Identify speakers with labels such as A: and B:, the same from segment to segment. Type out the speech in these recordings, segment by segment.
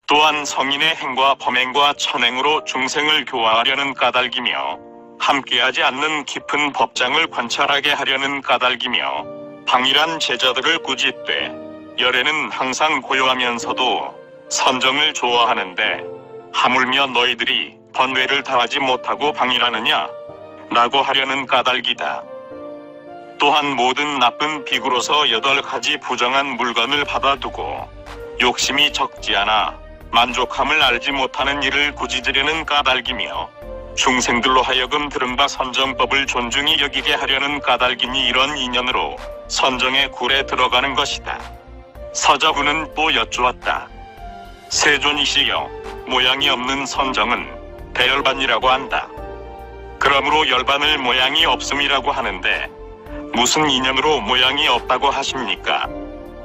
A: 또한 성인의 행과 범행과 천행으로 중생을 교화하려는 까닭이며 함께하지 않는 깊은 법장을 관찰하게 하려는 까닭이며 방일한 제자들을 꾸짖되 열애는 항상 고요하면서도 선정을 좋아하는데 하물며 너희들이 번뇌를 다하지 못하고 방일하느냐 라고 하려는 까닭이다. 또한 모든 나쁜 비구로서 8가지 부정한 물건을 받아두고 욕심이 적지 않아 만족함을 알지 못하는 이를 꾸짖으려는 까닭이며 중생들로 하여금 들은 바 선정법을 존중히 여기게 하려는 까닭이니 이런 인연으로 선정의 굴에 들어가는 것이다. 서자훈은 또 여쭈었다. 세존이시여, 모양이 없는 선정은 대열반이라고 한다. 그러므로 열반을 모양이 없음이라고 하는데 무슨 인연으로 모양이 없다고 하십니까?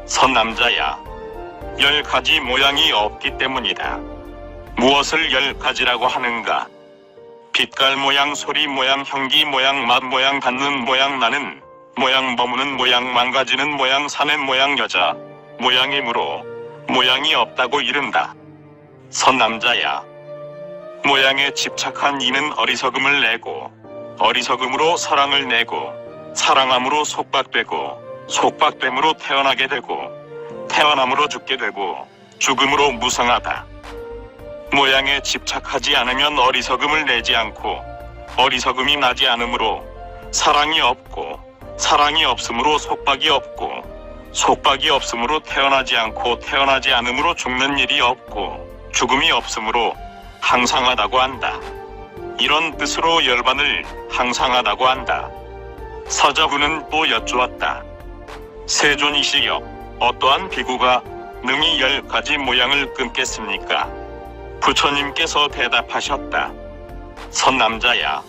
A: 선남자야, 10가지 모양이 없기 때문이다. 무엇을 10가지라고 하는가? 빛깔 모양, 소리 모양, 향기 모양, 맛 모양, 닿는 모양, 나는 모양, 머무는 모양, 망가지는 모양, 사는 모양, 여자 모양이므로 모양이 없다고 이른다. 선남자야, 모양에 집착한 이는 어리석음을 내고 어리석음으로 사랑을 내고 사랑함으로 속박되고 속박됨으로 태어나게 되고 태어남으로 죽게 되고 죽음으로 무성하다. 모양에 집착하지 않으면 어리석음을 내지 않고 어리석음이 나지 않으므로 사랑이 없고 사랑이 없으므로 속박이 없고 속박이 없으므로 태어나지 않고 태어나지 않으므로 죽는 일이 없고 죽음이 없으므로 항상하다고 한다. 이런 뜻으로 열반을 항상하다고 한다. 서자훈은 또 여쭈었다. 세존이시여, 어떠한 비구가 능히 10가지 모양을 끊겠습니까? 부처님께서 대답하셨다. 선남자야,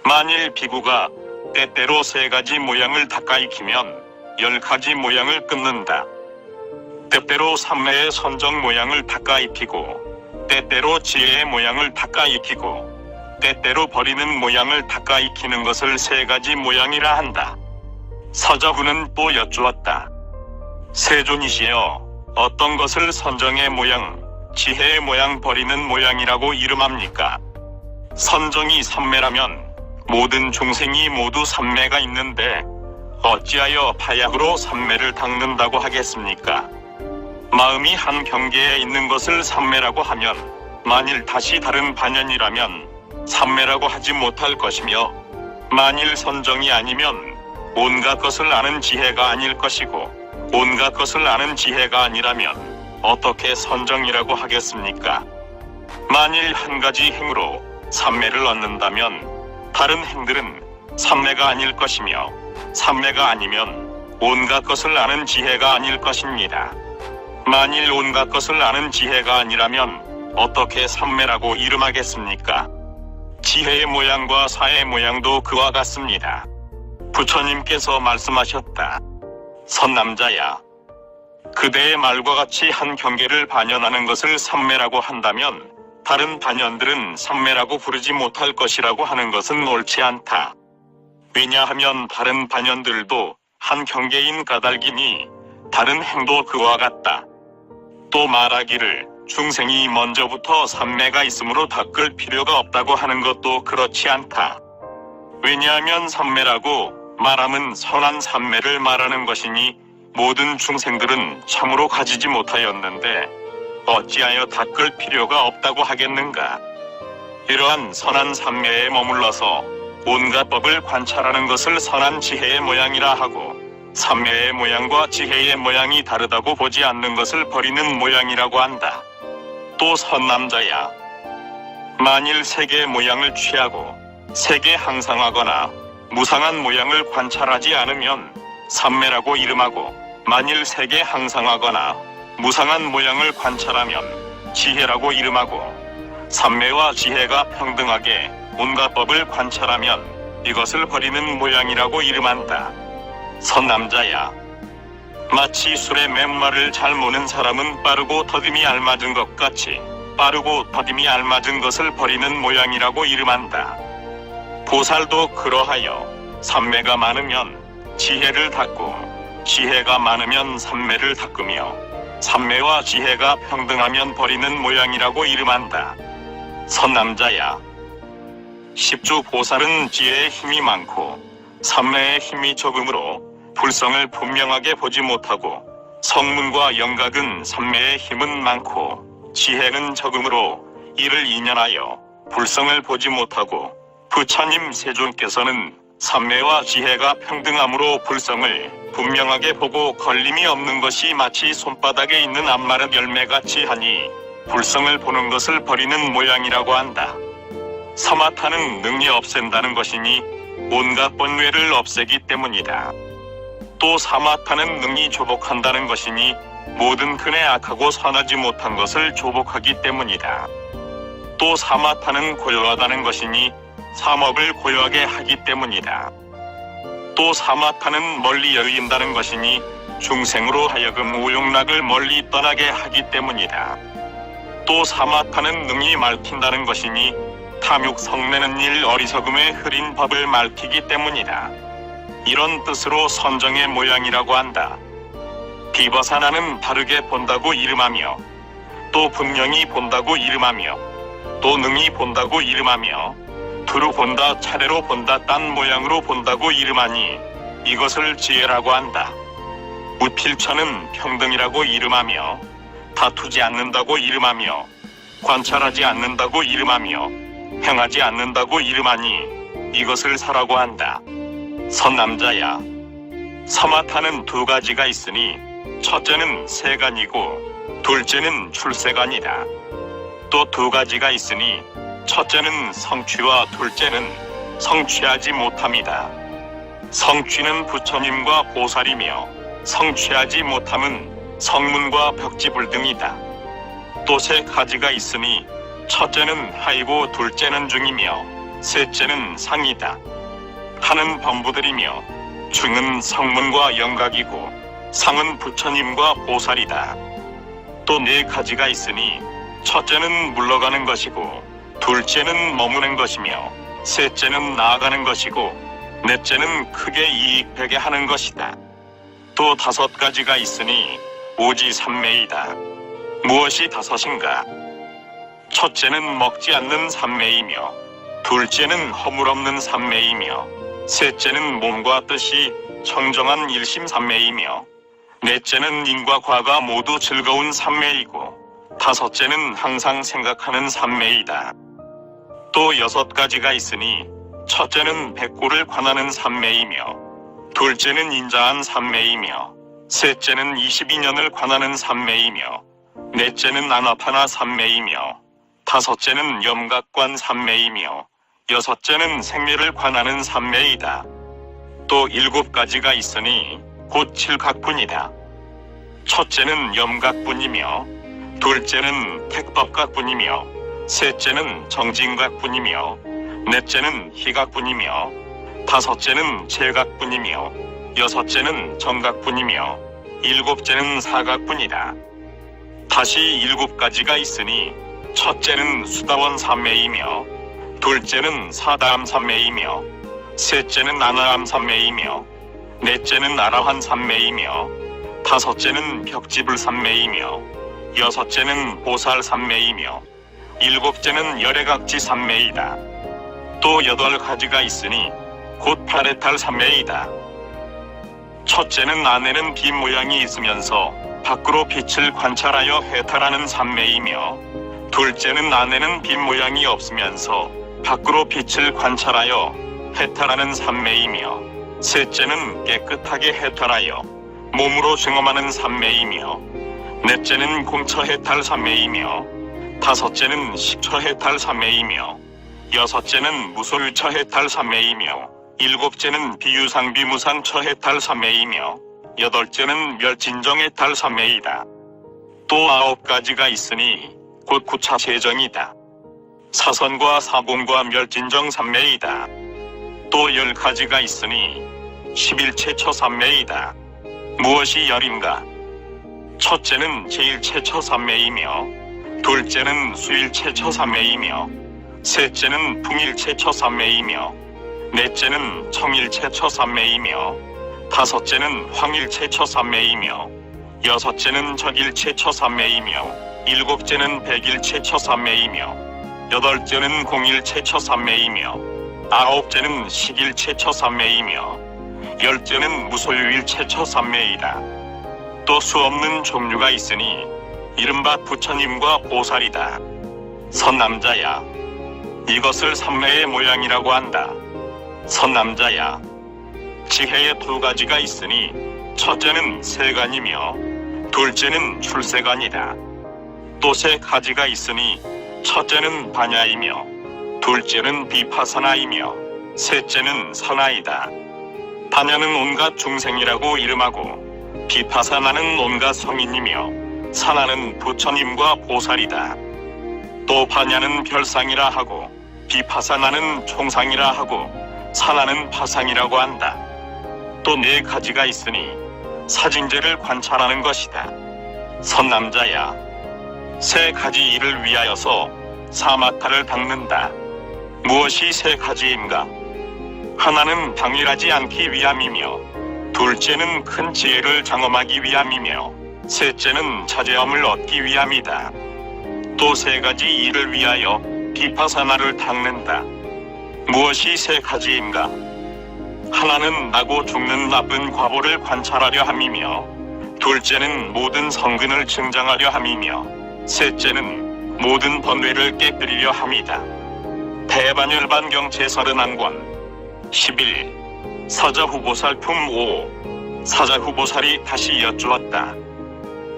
A: 만일 비구가 때때로 3가지 모양을 닦아 익히면 10가지 모양을 끊는다. 때때로 삼매의 선정 모양을 닦아 익히고 때때로 지혜의 모양을 닦아 익히고 때때로 버리는 모양을 닦아 익히는 것을 3가지 모양이라 한다. 서자훈은 또 여쭈었다. 세존이시여, 어떤 것을 선정의 모양, 지혜의 모양, 버리는 모양이라고 이름합니까? 선정이 삼매라면 모든 중생이 모두 삼매가 있는데 어찌하여 바약으로 삼매를 닦는다고 하겠습니까? 마음이 한 경계에 있는 것을 삼매라고 하면 만일 다시 다른 반연이라면 삼매라고 하지 못할 것이며 만일 선정이 아니면 온갖 것을 아는 지혜가 아닐 것이고 온갖 것을 아는 지혜가 아니라면 어떻게 선정이라고 하겠습니까? 만일 한 가지 행으로 삼매를 얻는다면 다른 행들은 삼매가 아닐 것이며 삼매가 아니면 온갖 것을 아는 지혜가 아닐 것입니다. 만일 온갖 것을 아는 지혜가 아니라면 어떻게 삼매라고 이름하겠습니까? 지혜의 모양과 사의 모양도 그와 같습니다. 부처님께서 말씀하셨다. 선남자야, 그대의 말과 같이 한 경계를 반연하는 것을 삼매라고 한다면 다른 반연들은 삼매라고 부르지 못할 것이라고 하는 것은 옳지 않다. 왜냐하면 다른 반연들도 한 경계인 까닭이니 다른 행도 그와 같다. 또 말하기를 중생이 먼저부터 삼매가 있으므로 닦을 필요가 없다고 하는 것도 그렇지 않다. 왜냐하면 삼매라고 말함은 선한 삼매를 말하는 것이니 모든 중생들은 참으로 가지지 못하였는데 어찌하여 닦을 필요가 없다고 하겠는가? 이러한 선한 삼매에 머물러서 온갖 법을 관찰하는 것을 선한 지혜의 모양이라 하고 삼매의 모양과 지혜의 모양이 다르다고 보지 않는 것을 버리는 모양이라고 한다. 또 선남자야, 만일 세계의 모양을 취하고 세계 항상하거나 무상한 모양을 관찰하지 않으면 삼매라고 이름하고 만일 세계 항상하거나 무상한 모양을 관찰하면 지혜라고 이름하고 삼매와 지혜가 평등하게 온갖 법을 관찰하면 이것을 버리는 모양이라고 이름한다. 선남자야, 마치 술의 맹말을 잘 모는 사람은 빠르고 더듬이 알맞은 것 같이 빠르고 더듬이 알맞은 것을 버리는 모양이라고 이름한다. 보살도 그러하여 삼매가 많으면 지혜를 닦고 지혜가 많으면 삼매를 닦으며 삼매와 지혜가 평등하면 버리는 모양이라고 이름한다. 선남자야. 십주 보살은 지혜의 힘이 많고 삼매의 힘이 적으므로 불성을 분명하게 보지 못하고, 성문과 영각은 삼매의 힘은 많고 지혜는 적으므로 이를 인연하여 불성을 보지 못하고, 부처님 세존께서는 삼매와 지혜가 평등함으로 불성을 분명하게 보고 걸림이 없는 것이 마치 손바닥에 있는 안마른 열매같이 하니 불성을 보는 것을 버리는 모양이라고 한다. 사마타는 능히 없앤다는 것이니 온갖 번뇌를 없애기 때문이다. 또 사마타는 능히 조복한다는 것이니 모든 근에 악하고 선하지 못한 것을 조복하기 때문이다. 또 사마타는 고요하다는 것이니 삼업을 고요하게 하기 때문이다. 또 사마타는 멀리 여인다는 것이니 중생으로 하여금 우욕락을 멀리 떠나게 하기 때문이다. 또 사마타는 능히 말킨다는 것이니 탐욕 성내는 일 어리석음에 흐린 법을 말키기 때문이다. 이런 뜻으로 선정의 모양이라고 한다. 비바사나는 다르게 본다고 이름하며, 또 분명히 본다고 이름하며, 또 능히 본다고 이름하며, 두루 본다, 차례로 본다, 딴 모양으로 본다고 이름하니 이것을 지혜라고 한다. 우필처는 평등이라고 이름하며, 다투지 않는다고 이름하며, 관찰하지 않는다고 이름하며, 행하지 않는다고 이름하니 이것을 사라고 한다. 선남자야. 사마타는 두 가지가 있으니 첫째는 세간이고 둘째는 출세간이다. 또 두 가지가 있으니 첫째는 성취와 둘째는 성취하지 못함이다. 성취는 부처님과 보살이며 성취하지 못함은 성문과 벽지불 등이다. 또 세 가지가 있으니 첫째는 하이고 둘째는 중이며 셋째는 상이다. 하는 범부들이며 중은 성문과 영각이고 상은 부처님과 보살이다. 또 네 가지가 있으니 첫째는 물러가는 것이고 둘째는 머무는 것이며 셋째는 나아가는 것이고 넷째는 크게 이익되게 하는 것이다. 또 다섯 가지가 있으니 오지 삼매이다. 무엇이 다섯인가? 첫째는 먹지 않는 삼매이며, 둘째는 허물 없는 삼매이며, 셋째는 몸과 뜻이 청정한 일심 삼매이며, 넷째는 인과 과가 모두 즐거운 삼매이고, 다섯째는 항상 생각하는 삼매이다. 또 여섯 가지가 있으니 첫째는 백고를 관하는 삼매이며, 둘째는 인자한 삼매이며, 셋째는 22년을 관하는 삼매이며, 넷째는 아나파나 삼매이며, 다섯째는 염각관 삼매이며, 여섯째는 생멸을 관하는 삼매이다. 또 일곱 가지가 있으니 곧 칠각분이다. 첫째는 염각분이며, 둘째는 택법각분이며, 셋째는 정진각분이며, 넷째는 희각분이며, 다섯째는 제각분이며, 여섯째는 정각분이며, 일곱째는 사각분이다. 다시 일곱 가지가 있으니 첫째는 수다원 삼매이며, 둘째는 사다암 삼매이며, 셋째는 아나암 삼매이며, 넷째는 아라한 삼매이며, 다섯째는 벽지불 삼매이며, 여섯째는 보살 삼매이며, 일곱째는 열애각지 삼매이다. 또 여덟 가지가 있으니 곧 파레탈 삼매이다. 첫째는 안에는 빛 모양이 있으면서 밖으로 빛을 관찰하여 해탈하는 삼매이며, 둘째는 안에는 빛 모양이 없으면서 밖으로 빛을 관찰하여 해탈하는 삼매이며, 셋째는 깨끗하게 해탈하여 몸으로 증험하는 삼매이며, 넷째는 공처 해탈 삼매이며, 다섯째는 식처 해탈 삼매이며, 여섯째는 무소유처 해탈 삼매이며, 일곱째는 비유상비무상 처 해탈 삼매이며, 여덟째는 멸진정 해탈 삼매이다. 또 아홉 가지가 있으니 곧 구차 세정이다. 사선과 사공과 멸진정 삼매이다. 또 열 가지가 있으니 11체처 삼매이다. 무엇이 열인가? 첫째는 제일체처 삼매이며, 둘째는 수일체처 삼매이며, 셋째는 풍일체처 삼매이며, 넷째는 청일체처 삼매이며, 다섯째는 황일체처 삼매이며, 여섯째는 적일체 처삼매이며 일곱째는 백일체 처삼매이며 여덟째는 공일체 처삼매이며 아홉째는 십일체 처삼매이며 열째는 무소유일체 처삼매이라. 또 수없는 종류가 있으니 이른바 부처님과 보살이다. 선남자야, 이것을 삼매의 모양이라고 한다. 선남자야, 지혜의 두 가지가 있으니 첫째는 세간이며 둘째는 출세간이다. 또 세 가지가 있으니 첫째는 반야이며 둘째는 비파사나이며 셋째는 사나이다. 반야는 온갖 중생이라고 이름하고 비파사나는 온갖 성인이며 사나는 부처님과 보살이다. 또 반야는 별상이라 하고 비파사나는 총상이라 하고 사나는 파상이라고 한다. 또 네 가지가 있으니 사징제를 관찰하는 것이다. 선남자야, 세 가지 일을 위하여서 사마타를 닦는다. 무엇이 세 가지인가? 하나는 방일하지 않기 위함이며 둘째는 큰 지혜를 장엄하기 위함이며 셋째는 자제함을 얻기 위함이다. 또 세 가지 일을 위하여 비파사나를 닦는다. 무엇이 세 가지인가? 하나는 나고 죽는 나쁜 과보를 관찰하려 함이며 둘째는 모든 성근을 증장하려 함이며 셋째는 모든 번뇌를 깨뜨리려 함이다. 대반열반경 제31권 11. 사자후보살품 5. 사자후보살이 다시 여쭈었다.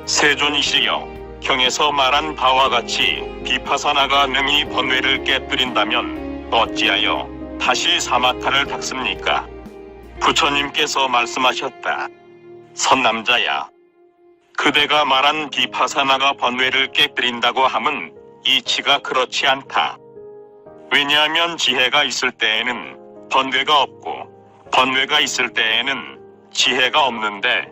A: 세존이시여, 경에서 말한 바와 같이 비파사나가 능히 번뇌를 깨뜨린다면 어찌하여 다시 사마타를 닦습니까? 부처님께서 말씀하셨다. 선남자야, 그대가 말한 비파사나가 번뇌를 깨뜨린다고 함은 이치가 그렇지 않다. 왜냐하면 지혜가 있을 때에는 번뇌가 없고 번뇌가 있을 때에는 지혜가 없는데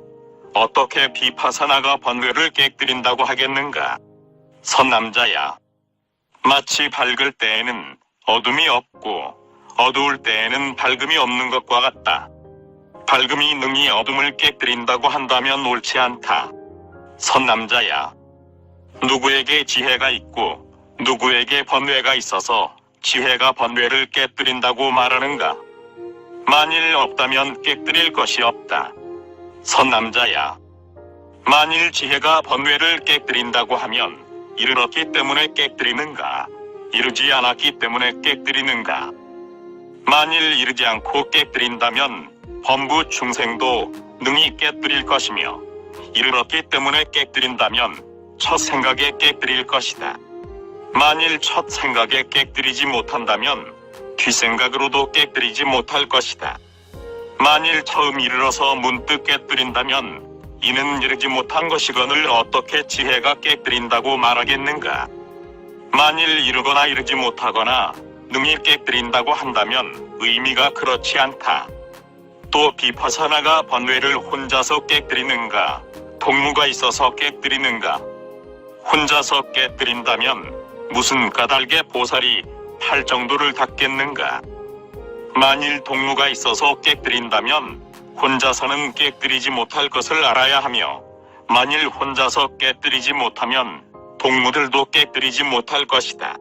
A: 어떻게 비파사나가 번뇌를 깨뜨린다고 하겠는가? 선남자야, 마치 밝을 때에는 어둠이 없고 어두울 때에는 밝음이 없는 것과 같다. 밝음이 능히 어둠을 깨뜨린다고 한다면 옳지 않다. 선남자야, 누구에게 지혜가 있고 누구에게 번뇌가 있어서 지혜가 번뇌를 깨뜨린다고 말하는가? 만일 없다면 깨뜨릴 것이 없다. 선남자야, 만일 지혜가 번뇌를 깨뜨린다고 하면 이르렀기 때문에 깨뜨리는가? 이르지 않았기 때문에 깨뜨리는가? 만일 이르지 않고 깨뜨린다면 범부 중생도 능히 깨뜨릴 것이며 이르렀기 때문에 깨뜨린다면 첫 생각에 깨뜨릴 것이다. 만일 첫 생각에 깨뜨리지 못한다면 뒷생각으로도 깨뜨리지 못할 것이다. 만일 처음 이르러서 문득 깨뜨린다면 이는 이르지 못한 것이거늘 어떻게 지혜가 깨뜨린다고 말하겠는가? 만일 이르거나 이르지 못하거나 능히 깨뜨린다고 한다면 의미가 그렇지 않다. 또 비파사나가 번뇌를 혼자서 깨뜨리는가? 동무가 있어서 깨뜨리는가? 혼자서 깨뜨린다면 무슨 까닭에 보살이 팔 정도를 닦겠는가? 만일 동무가 있어서 깨뜨린다면 혼자서는 깨뜨리지 못할 것을 알아야 하며 만일 혼자서 깨뜨리지 못하면 동무들도 깨뜨리지 못할 것이다.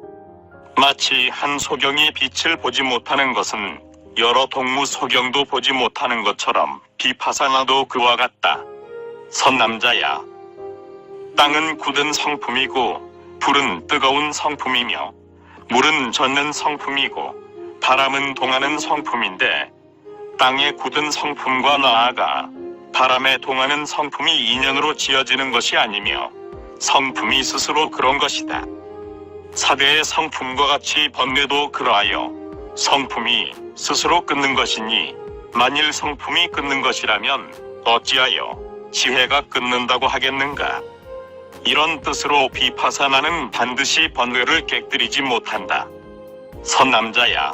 A: 마치 한 소경이 빛을 보지 못하는 것은 여러 동무 소경도 보지 못하는 것처럼 비파사나도 그와 같다. 선남자야, 땅은 굳은 성품이고 불은 뜨거운 성품이며 물은 젖는 성품이고 바람은 동하는 성품인데 땅의 굳은 성품과 나아가 바람에 동하는 성품이 인연으로 지어지는 것이 아니며 성품이 스스로 그런 것이다. 사대의 성품과 같이 번뇌도 그러하여 성품이 스스로 끊는 것이니 만일 성품이 끊는 것이라면 어찌하여 지혜가 끊는다고 하겠는가? 이런 뜻으로 비파사나는 반드시 번뇌를 깨뜨리지 못한다. 선남자야,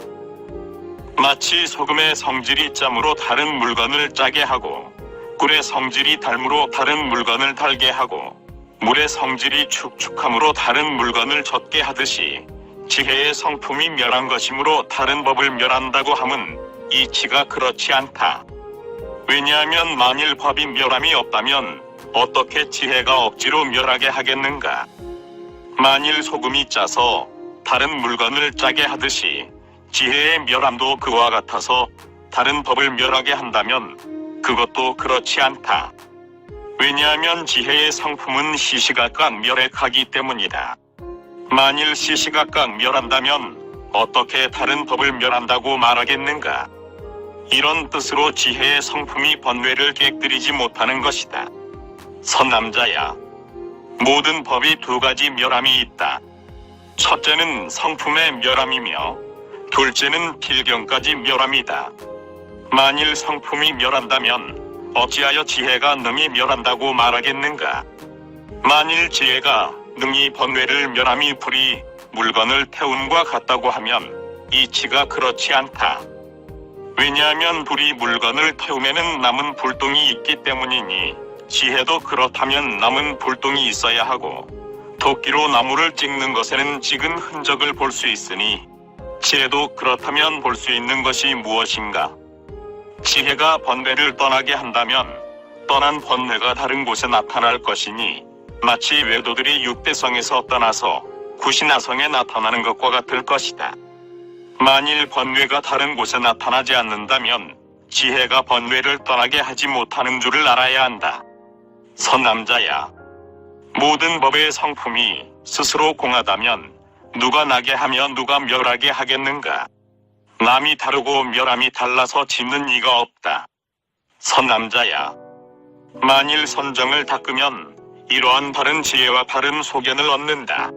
A: 마치 소금의 성질이 짬으로 다른 물건을 짜게 하고 꿀의 성질이 달므로 다른 물건을 달게 하고 물의 성질이 축축함으로 다른 물건을 젖게 하듯이 지혜의 성품이 멸한 것이므로 다른 법을 멸한다고 함은 이치가 그렇지 않다. 왜냐하면 만일 법이 멸함이 없다면 어떻게 지혜가 억지로 멸하게 하겠는가? 만일 소금이 짜서 다른 물건을 짜게 하듯이 지혜의 멸함도 그와 같아서 다른 법을 멸하게 한다면 그것도 그렇지 않다. 왜냐하면 지혜의 성품은 시시각각 멸해가기 때문이다. 만일 시시각각 멸한다면 어떻게 다른 법을 멸한다고 말하겠는가? 이런 뜻으로 지혜의 성품이 번뇌를 깨뜨리지 못하는 것이다. 선남자야, 모든 법이 두 가지 멸함이 있다. 첫째는 성품의 멸함이며 둘째는 필경까지 멸함이다. 만일 성품이 멸한다면 어찌하여 지혜가 능히 멸한다고 말하겠는가? 만일 지혜가 능히 번뇌를 멸함이 불이 물건을 태움과 같다고 하면 이치가 그렇지 않다. 왜냐하면 불이 물건을 태우면은 남은 불똥이 있기 때문이니 지혜도 그렇다면 남은 불똥이 있어야 하고 도끼로 나무를 찍는 것에는 찍은 흔적을 볼 수 있으니 지혜도 그렇다면 볼 수 있는 것이 무엇인가? 지혜가 번뇌를 떠나게 한다면 떠난 번뇌가 다른 곳에 나타날 것이니 마치 외도들이 육대성에서 떠나서 구신하성에 나타나는 것과 같을 것이다. 만일 번뇌가 다른 곳에 나타나지 않는다면 지혜가 번뇌를 떠나게 하지 못하는 줄을 알아야 한다. 선남자야, 모든 법의 성품이 스스로 공하다면 누가 나게 하며 누가 멸하게 하겠는가? 남이 다르고 멸함이 달라서 짓는 이가 없다. 선남자야, 만일 선정을 닦으면 이러한 바른 지혜와 바른 소견을 얻는다.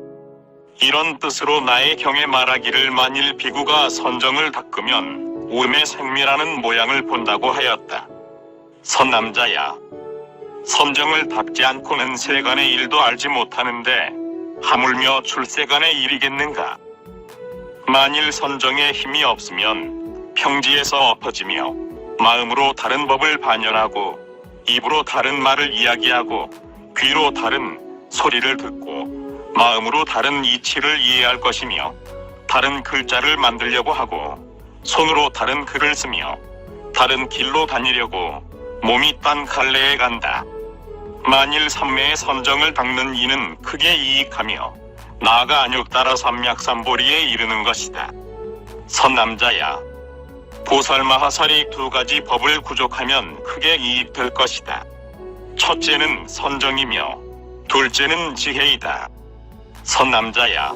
A: 이런 뜻으로 나의 경에 말하기를 만일 비구가 선정을 닦으면 우음의 생미라는 모양을 본다고 하였다. 선남자야, 선정을 닦지 않고는 세간의 일도 알지 못하는데 하물며 출세간의 일이겠는가? 만일 선정에 힘이 없으면 평지에서 엎어지며 마음으로 다른 법을 반열하고 입으로 다른 말을 이야기하고 귀로 다른 소리를 듣고 마음으로 다른 이치를 이해할 것이며 다른 글자를 만들려고 하고 손으로 다른 글을 쓰며 다른 길로 다니려고 몸이 딴 갈래에 간다. 만일 삼매의 선정을 닦는 이는 크게 이익하며 나아가 안욕따라 삼약삼보리에 이르는 것이다. 선남자야, 보살마하살이 두 가지 법을 구족하면 크게 이익될 것이다. 첫째는 선정이며 둘째는 지혜이다. 선남자야,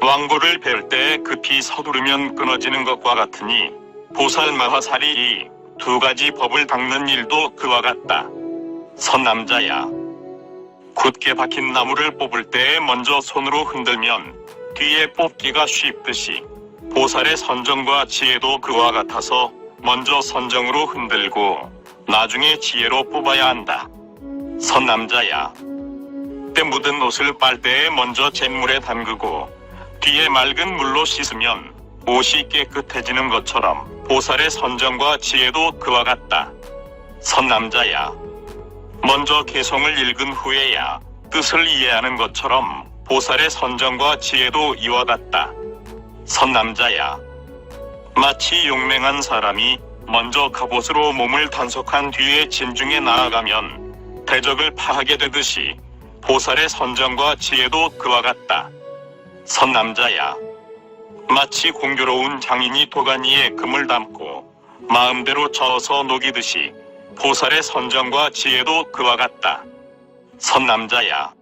A: 왕고를 벨 때 급히 서두르면 끊어지는 것과 같으니 보살마하살이 이 두 가지 법을 닦는 일도 그와 같다. 선남자야, 굳게 박힌 나무를 뽑을 때에 먼저 손으로 흔들면 뒤에 뽑기가 쉽듯이 보살의 선정과 지혜도 그와 같아서 먼저 선정으로 흔들고 나중에 지혜로 뽑아야 한다. 선남자야, 때 묻은 옷을 빨 때에 먼저 잿물에 담그고 뒤에 맑은 물로 씻으면 옷이 깨끗해지는 것처럼 보살의 선정과 지혜도 그와 같다. 선남자야, 먼저 개성을 읽은 후에야 뜻을 이해하는 것처럼 보살의 선정과 지혜도 이와 같다. 선남자야, 마치 용맹한 사람이 먼저 갑옷으로 몸을 단속한 뒤에 진중에 나아가면 대적을 파하게 되듯이 보살의 선정과 지혜도 그와 같다. 선남자야, 마치 공교로운 장인이 도가니에 금을 담고 마음대로 저어서 녹이듯이 보살의 선정과 지혜도 그와 같다. 선남자야,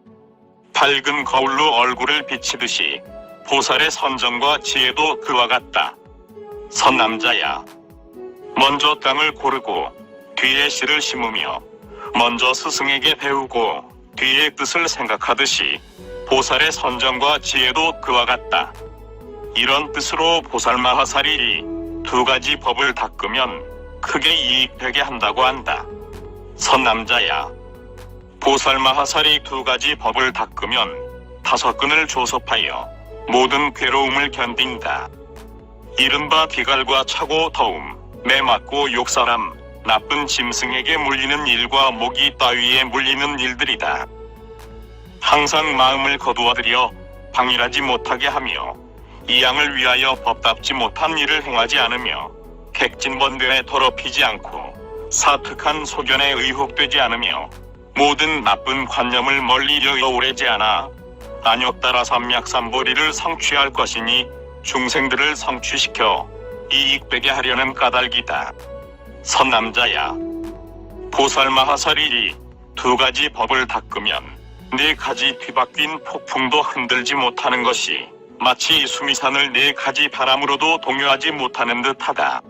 A: 밝은 거울로 얼굴을 비치듯이 보살의 선정과 지혜도 그와 같다. 선남자야, 먼저 땅을 고르고 뒤에 씨를 심으며 먼저 스승에게 배우고 뒤에 뜻을 생각하듯이 보살의 선정과 지혜도 그와 같다. 이런 뜻으로 보살마하살이 두 가지 법을 닦으면 크게 이익되게 한다고 한다. 선남자야, 보살마하살이 두 가지 법을 닦으면 다섯 근을 조섭하여 모든 괴로움을 견딘다. 이른바 기갈과 차고 더움, 매 맞고 욕사람, 나쁜 짐승에게 물리는 일과 모기 따위에 물리는 일들이다. 항상 마음을 거두어들여 방일하지 못하게 하며 이 양을 위하여 법답지 못한 일을 행하지 않으며 객진번뇌에 더럽히지 않고 사특한 소견에 의혹되지 않으며 모든 나쁜 관념을 멀리 여여 오래지 않아 안욕 따라 삼약삼보리를 성취할 것이니 중생들을 성취시켜 이익되게 하려는 까닭이다. 선남자야, 보살마하살이 두 가지 법을 닦으면 네 가지 뒤바뀐 폭풍도 흔들지 못하는 것이 마치 수미산을 네 가지 바람으로도 동요하지 못하는 듯하다.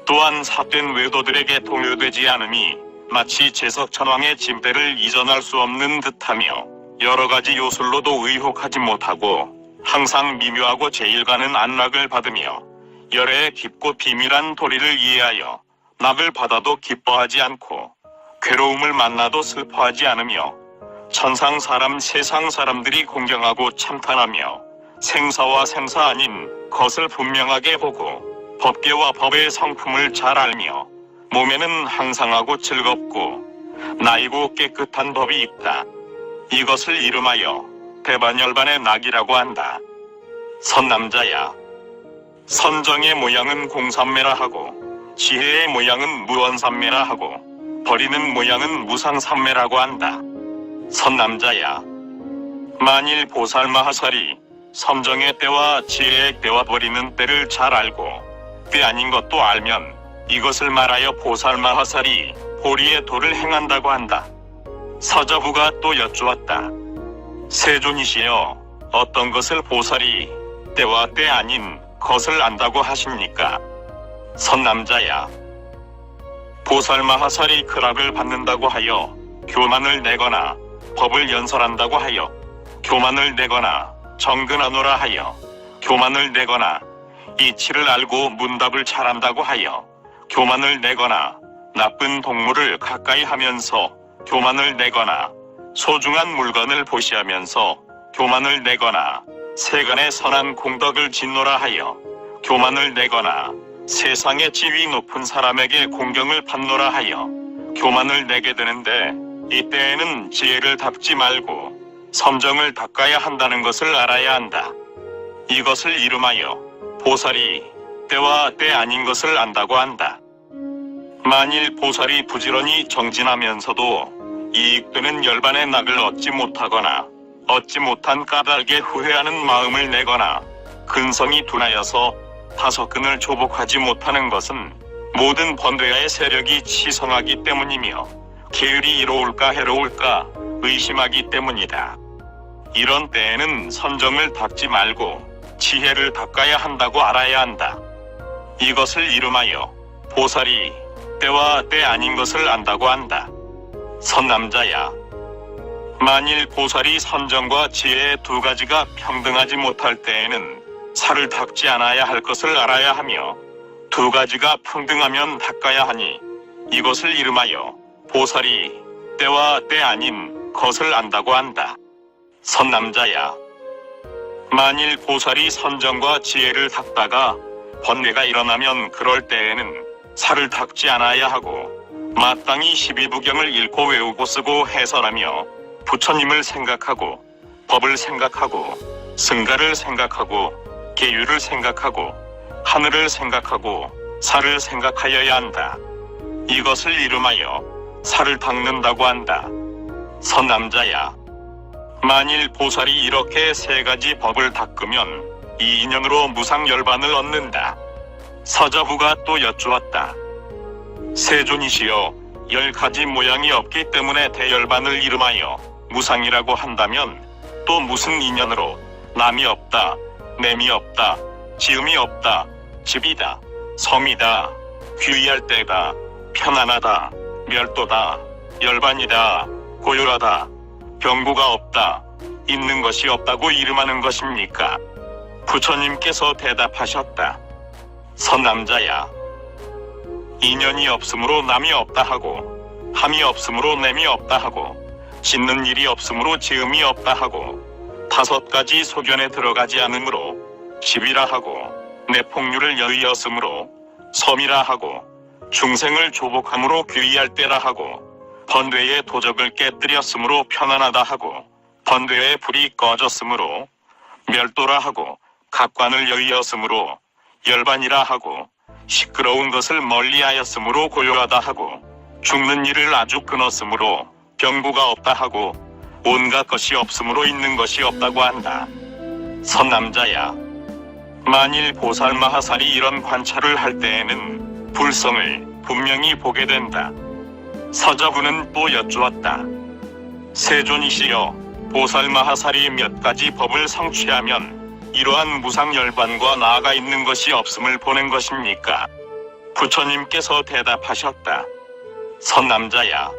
A: 또한 삿된 외도들에게 동요되지 않음이 마치 제석천왕의 짐대를 이전할 수 없는 듯하며 여러 가지 요술로도 의혹하지 못하고 항상 미묘하고 제일가는 안락을 받으며 열애의 깊고 비밀한 도리를 이해하여 낙을 받아도 기뻐하지 않고 괴로움을 만나도 슬퍼하지 않으며 천상 사람 세상 사람들이 공경하고 참탄하며 생사와 생사 아닌 것을 분명하게 보고 법계와 법의 성품을 잘 알며 몸에는 항상하고 즐겁고 나이고 깨끗한 법이 있다. 이것을 이름하여 대반열반의 낙이라고 한다. 선남자야, 선정의 모양은 공삼매라 하고 지혜의 모양은 무언삼매라 하고 버리는 모양은 무상삼매라고 한다. 선남자야, 만일 보살마하살이 선정의 때와 지혜의 때와 버리는 때를 잘 알고 때 아닌 것도 알면 이것을 말하여 보살마하살이 보리의 도를 행한다고 한다. 서자부가 또 여쭈었다. 세존이시여, 어떤 것을 보살이 때와 때 아닌 것을 안다고 하십니까? 선남자야, 보살마하살이 크락을 받는다고 하여 교만을 내거나 법을 연설한다고 하여 교만을 내거나 정근하노라 하여 교만을 내거나 이치를 알고 문답을 잘한다고 하여 교만을 내거나 나쁜 동물을 가까이 하면서 교만을 내거나 소중한 물건을 보시하면서 교만을 내거나 세간의 선한 공덕을 짓노라 하여 교만을 내거나 세상의 지위 높은 사람에게 공경을 받노라 하여 교만을 내게 되는데 이때에는 지혜를 닦지 말고 선정을 닦아야 한다는 것을 알아야 한다. 이것을 이름하여 보살이 때와 때 아닌 것을 안다고 한다. 만일 보살이 부지런히 정진하면서도 이익되는 열반의 낙을 얻지 못하거나 얻지 못한 까닭에 후회하는 마음을 내거나 근성이 둔하여서 다섯근을 조복하지 못하는 것은 모든 번뇌의 세력이 치성하기 때문이며 계율이 이로울까 해로울까 의심하기 때문이다. 이런 때에는 선정을 닦지 말고 지혜를 닦아야 한다고 알아야 한다. 이것을 이름하여 보살이 때와 때 아닌 것을 안다고 한다. 선남자야, 만일 보살이 선정과 지혜의 두 가지가 평등하지 못할 때에는 살을 닦지 않아야 할 것을 알아야 하며 두 가지가 평등하면 닦아야 하니 이것을 이름하여 보살이 때와 때 아닌 것을 안다고 한다. 선남자야, 만일 보살이 선정과 지혜를 닦다가 번뇌가 일어나면 그럴 때에는 살을 닦지 않아야 하고 마땅히 12부경을 읽고 외우고 쓰고 해설하며 부처님을 생각하고 법을 생각하고 승가를 생각하고 계율을 생각하고 하늘을 생각하고 살을 생각하여야 한다. 이것을 이름하여 살을 닦는다고 한다. 선남자야, 만일 보살이 이렇게 세 가지 법을 닦으면 이 인연으로 무상열반을 얻는다. 서자부가 또 여쭈었다. 세존이시여, 10가지 모양이 없기 때문에 대열반을 이름하여 무상이라고 한다면 또 무슨 인연으로 남이 없다, 냄이 없다, 지음이 없다, 집이다, 섬이다, 귀의할 때다, 편안하다, 멸도다, 열반이다, 고요하다, 병고가 없다, 있는 것이 없다고 이름하는 것입니까? 부처님께서 대답하셨다. 선남자야, 인연이 없으므로 남이 없다 하고 함이 없으므로 냄이 없다 하고 짓는 일이 없으므로 지음이 없다 하고 5가지 소견에 들어가지 않으므로 집이라 하고 내폭류를 여의었으므로 섬이라 하고 중생을 조복함으로 귀의할 때라 하고 번뇌의 도적을 깨뜨렸으므로 편안하다 하고 번뇌의 불이 꺼졌으므로 멸도라 하고 각관을 여의었으므로 열반이라 하고 시끄러운 것을 멀리하였으므로 고요하다 하고 죽는 일을 아주 끊었으므로 병구가 없다 하고 온갖 것이 없으므로 있는 것이 없다고 한다. 선남자야, 만일 보살마하살이 이런 관찰을 할 때에는 불성을 분명히 보게 된다. 서자부는 또 여쭈었다. 세존이시여, 보살마하살이 몇 가지 법을 성취하면 이러한 무상열반과 나아가 있는 것이 없음을 보는 것입니까? 부처님께서 대답하셨다. 선남자야,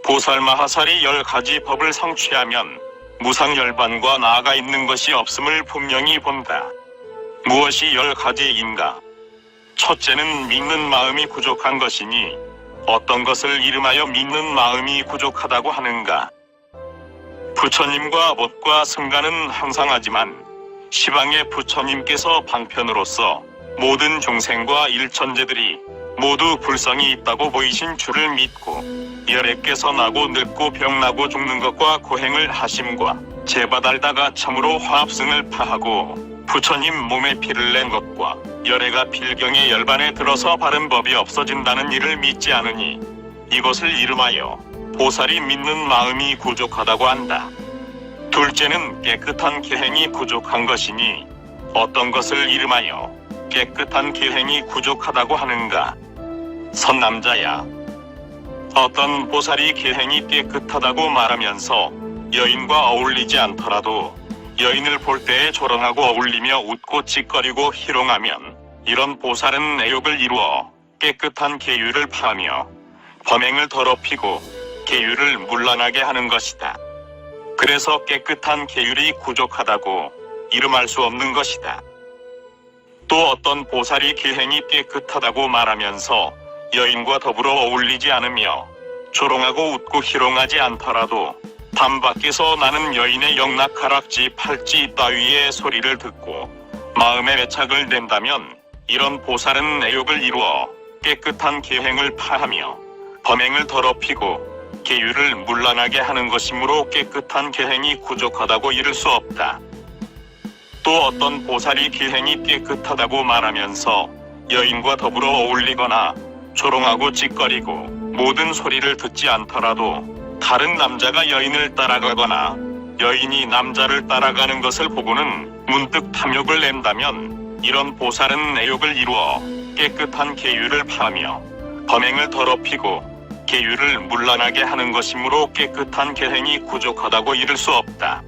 A: 보살마하살이 10가지 법을 성취하면 무상열반과 나아가 있는 것이 없음을 분명히 본다. 무엇이 10가지인가? 첫째는 믿는 마음이 부족한 것이니 어떤 것을 이름하여 믿는 마음이 부족하다고 하는가? 부처님과 법과 승가는 항상하지만 시방의 부처님께서 방편으로서 모든 중생과 일천재들이 모두 불성이 있다고 보이신 줄을 믿고 열애께서 나고 늙고 병나고 죽는 것과 고행을 하심과 제바달다가 참으로 화합승을 파하고 부처님 몸에 피를 낸 것과 열애가 필경의 열반에 들어서 바른 법이 없어진다는 일을 믿지 않으니 이것을 이름하여 보살이 믿는 마음이 부족하다고 한다. 둘째는 깨끗한 계행이 부족한 것이니 어떤 것을 이름하여 깨끗한 계행이 부족하다고 하는가? 선남자야, 어떤 보살이 계행이 깨끗하다고 말하면서 여인과 어울리지 않더라도 여인을 볼 때에 조롱하고 어울리며 웃고 찌꺼리고 희롱하면 이런 보살은 애욕을 이루어 깨끗한 계율을 파하며 범행을 더럽히고 계율을 문란하게 하는 것이다. 그래서 깨끗한 계율이 부족하다고 이름할 수 없는 것이다. 또 어떤 보살이 계행이 깨끗하다고 말하면서 여인과 더불어 어울리지 않으며 조롱하고 웃고 희롱하지 않더라도 담 밖에서 나는 여인의 영락가락지 팔찌 따위의 소리를 듣고 마음에 애착을 낸다면 이런 보살은 애욕을 이루어 깨끗한 계행을 파하며 범행을 더럽히고 계율을 문란하게 하는 것이므로 깨끗한 계행이 부족하다고 이를 수 없다. 또 어떤 보살이 계행이 깨끗하다고 말하면서 여인과 더불어 어울리거나 조롱하고 찌꺼리고 모든 소리를 듣지 않더라도 다른 남자가 여인을 따라가거나 여인이 남자를 따라가는 것을 보고는 문득 탐욕을 낸다면 이런 보살은 애욕을 이루어 깨끗한 계율을 파하며 범행을 더럽히고 계율을 문란하게 하는 것이므로 깨끗한 계행이 부족하다고 이를 수 없다.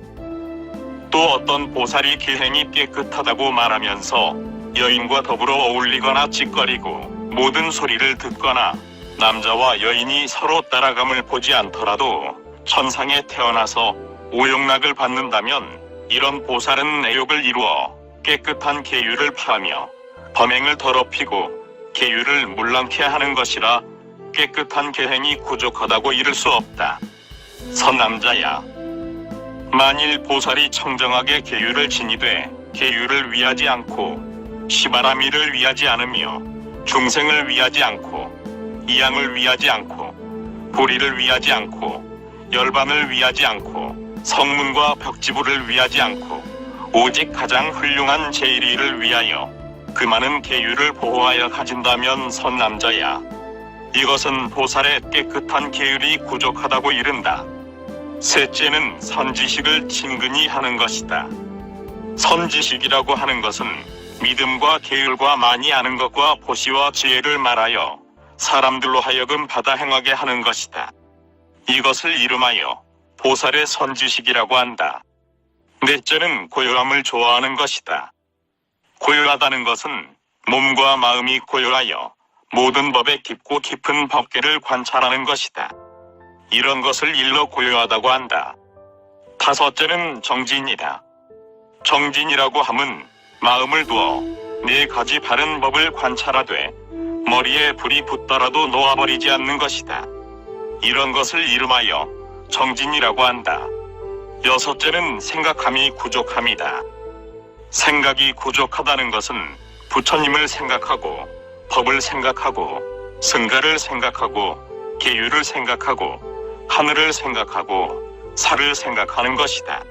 A: 또 어떤 보살이 계행이 깨끗하다고 말하면서 여인과 더불어 어울리거나 찌꺼리고 모든 소리를 듣거나 남자와 여인이 서로 따라감을 보지 않더라도 천상에 태어나서 오욕락을 받는다면 이런 보살은 애욕을 이루어 깨끗한 계율을 파하며 범행을 더럽히고 계율을 문란케 하는 것이라 깨끗한 계행이 부족하다고 이를 수 없다. 선남자야, 만일 보살이 청정하게 계율을 지니되 계율을 위하지 않고 시바라미를 위하지 않으며 중생을 위하지 않고 이양을 위하지 않고 불의를 위하지 않고 열반을 위하지 않고 성문과 벽지부를 위하지 않고 오직 가장 훌륭한 제1위를 위하여 그 많은 계율을 보호하여 가진다면 선남자야, 이것은 보살의 깨끗한 계율이 부족하다고 이른다. 셋째는 선지식을 친근히 하는 것이다. 선지식이라고 하는 것은 믿음과 계율과 많이 아는 것과 보시와 지혜를 말하여 사람들로 하여금 받아 행하게 하는 것이다. 이것을 이름하여 보살의 선지식이라고 한다. 넷째는 고요함을 좋아하는 것이다. 고요하다는 것은 몸과 마음이 고요하여 모든 법의 깊고 깊은 법계를 관찰하는 것이다. 이런 것을 일러 고요하다고 한다. 다섯째는 정진이다. 정진이라고 함은 마음을 두어 4가지 바른 법을 관찰하되 머리에 불이 붙더라도 놓아버리지 않는 것이다. 이런 것을 이름하여 정진이라고 한다. 여섯째는 생각함이 부족함이다. 생각이 부족하다는 것은 부처님을 생각하고 법을 생각하고 승가를 생각하고 계율을 생각하고 하늘을 생각하고 살을 생각하는 것이다.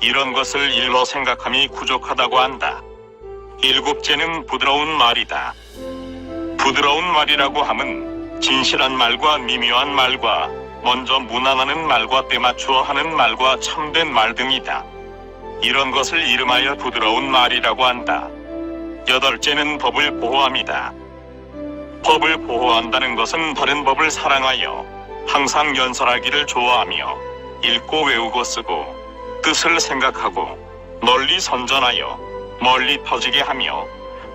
A: 이런 것을 일러 생각함이 부족하다고 한다. 일곱째는 부드러운 말이다. 부드러운 말이라고 함은 진실한 말과 미묘한 말과 먼저 무난하는 말과 때맞추어 하는 말과 참된 말 등이다. 이런 것을 이름하여 부드러운 말이라고 한다. 여덟째는 법을 보호함이다. 법을 보호한다는 것은 바른 법을 사랑하여 항상 연설하기를 좋아하며 읽고 외우고 쓰고 뜻을 생각하고 널리 선전하여 멀리 퍼지게 하며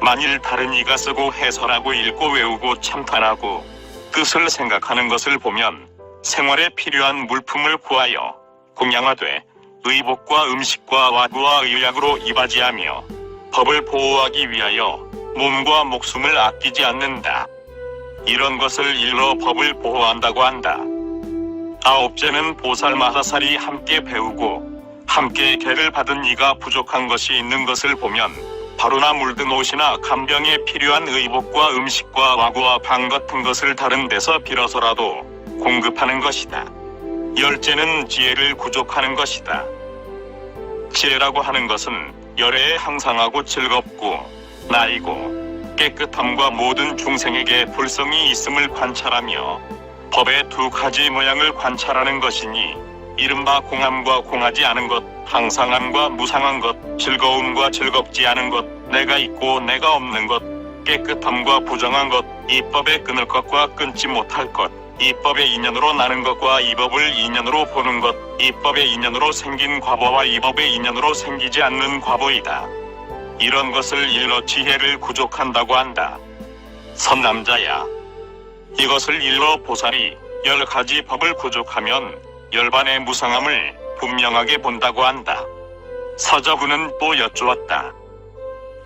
A: 만일 다른 이가 쓰고 해설하고 읽고 외우고 참탄하고 뜻을 생각하는 것을 보면 생활에 필요한 물품을 구하여 공양하되 의복과 음식과 와구와 의약으로 이바지하며 법을 보호하기 위하여 몸과 목숨을 아끼지 않는다. 이런 것을 일러 법을 보호한다고 한다. 아홉째는 보살마사살이 함께 배우고 함께 계를 받은 이가 부족한 것이 있는 것을 보면 바로나 물든 옷이나 간병에 필요한 의복과 음식과 와구와 방 같은 것을 다른 데서 빌어서라도 공급하는 것이다. 열째는 지혜를 구족하는 것이다. 지혜라고 하는 것은 열애에 항상하고 즐겁고 나이고 깨끗함과 모든 중생에게 불성이 있음을 관찰하며 법의 두 가지 모양을 관찰하는 것이니 이른바 공함과 공하지 않은 것, 항상함과 무상한 것, 즐거움과 즐겁지 않은 것, 내가 있고 내가 없는 것, 깨끗함과 부정한 것, 이 법에 끊을 것과 끊지 못할 것, 이 법의 인연으로 나는 것과 이 법을 인연으로 보는 것, 이 법의 인연으로 생긴 과보와 이 법의 인연으로 생기지 않는 과보이다. 이런 것을 일러 지혜를 구족한다고 한다. 선남자야, 이것을 일러 보살이 10가지 법을 구족하면 열반의 무상함을 분명하게 본다고 한다. 서저부는 또 여쭈었다.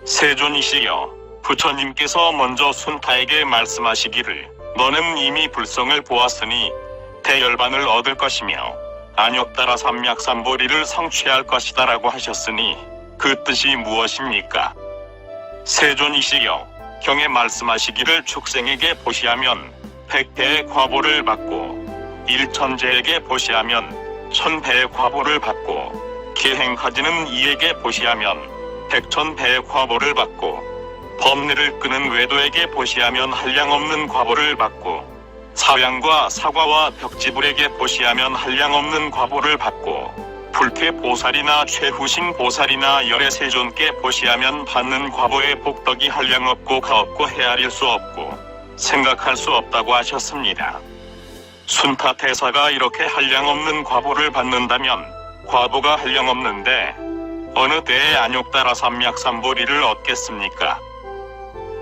A: 세존이시여, 부처님께서 먼저 순타에게 말씀하시기를 너는 이미 불성을 보았으니 대열반을 얻을 것이며 안욕따라 삼약삼보리를 성취할 것이다 라고 하셨으니 그 뜻이 무엇입니까? 세존이시여, 경에 말씀하시기를 축생에게 보시하면 100배의 과보를 받고 일천재에게 보시하면 1000배의 과보를 받고 기행하지는 이에게 보시하면 100,000배의 과보를 받고 법례를 끄는 외도에게 보시하면 한량없는 과보를 받고 사양과 사과와 벽지불에게 보시하면 한량없는 과보를 받고 불태 보살이나 최후신 보살이나 열애 세존께 보시하면 받는 과보의 복덕이 한량없고 가없고 헤아릴 수 없고 생각할 수 없다고 하셨습니다. 순타 대사가 이렇게 한량없는 과보를 받는다면 과보가 한량없는데 어느 때에 안욕따라 삼약삼보리를 얻겠습니까?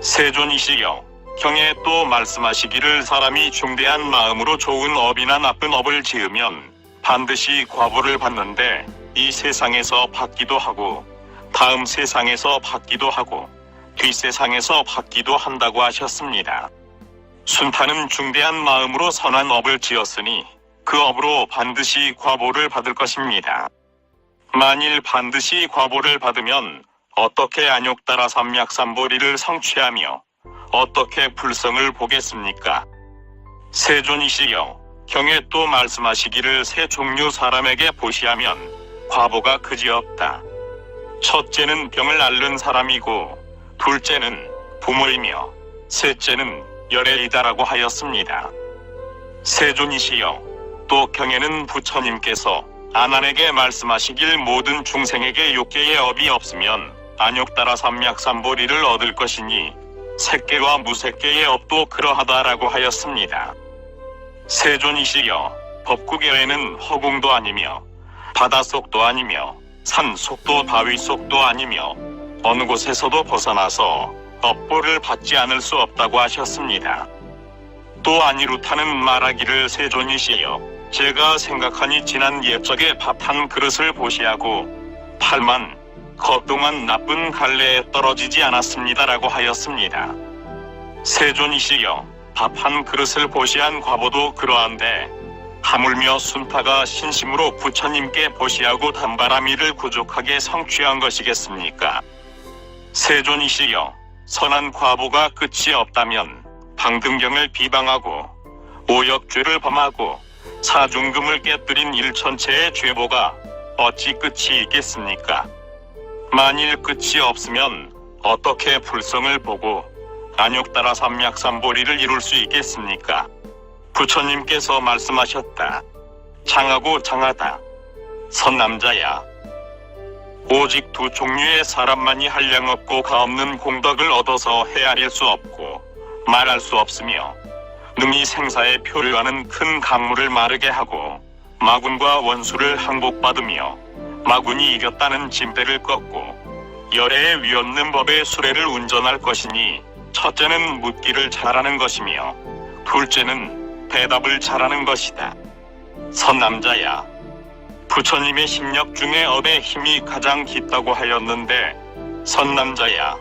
A: 세존이시여, 경에 또 말씀하시기를 사람이 중대한 마음으로 좋은 업이나 나쁜 업을 지으면 반드시 과보를 받는데 이 세상에서 받기도 하고 다음 세상에서 받기도 하고 뒷세상에서 받기도 한다고 하셨습니다. 순타는 중대한 마음으로 선한 업을 지었으니 그 업으로 반드시 과보를 받을 것입니다. 만일 반드시 과보를 받으면 어떻게 안욕따라 삼약삼보리를 성취하며 어떻게 불성을 보겠습니까? 세존이시여, 경에 또 말씀하시기를 세 종류 사람에게 보시하면 과보가 그지없다. 첫째는 병을 앓는 사람이고 둘째는 부모이며 셋째는 열애이다라고 하였습니다. 세존이시여, 또 경에는 부처님께서 아난에게 말씀하시길 모든 중생에게 욕계의 업이 없으면 안욕따라 삼약삼보리를 얻을 것이니 색계와 무색계의 업도 그러하다라고 하였습니다. 세존이시여, 법국에는 허공도 아니며 바닷속도 아니며 산속도 바위속도 아니며 어느 곳에서도 벗어나서 업보를 받지 않을 수 없다고 하셨습니다. 또 아니루타는 말하기를 세존이시여, 제가 생각하니 지난 옛적에 밥 한 그릇을 보시하고 8만 겉동안 나쁜 갈래에 떨어지지 않았습니다라고 하였습니다. 세존이시여, 밥 한 그릇을 보시한 과보도 그러한데 하물며 순타가 신심으로 부처님께 보시하고 단바라미를 구족하게 성취한 것이겠습니까? 세존이시여, 선한 과보가 끝이 없다면 방등경을 비방하고 오역죄를 범하고 사중금을 깨뜨린 일천체의 죄보가 어찌 끝이 있겠습니까? 만일 끝이 없으면 어떻게 불성을 보고 안욕따라 삼약삼보리를 이룰 수 있겠습니까? 부처님께서 말씀하셨다. 장하고 장하다. 선남자야. 오직 두 종류의 사람만이 한량없고 가없는 공덕을 얻어서 헤아릴 수 없고 말할 수 없으며 능히 생사의 표류하는 큰 강물을 마르게 하고 마군과 원수를 항복받으며 마군이 이겼다는 짐대를 꺾고 열애의 위없는 법의 수레를 운전할 것이니 첫째는 묻기를 잘하는 것이며 둘째는 대답을 잘하는 것이다. 선남자야. 부처님의 심력 중에 업의 힘이 가장 깊다고 하였는데 선남자야.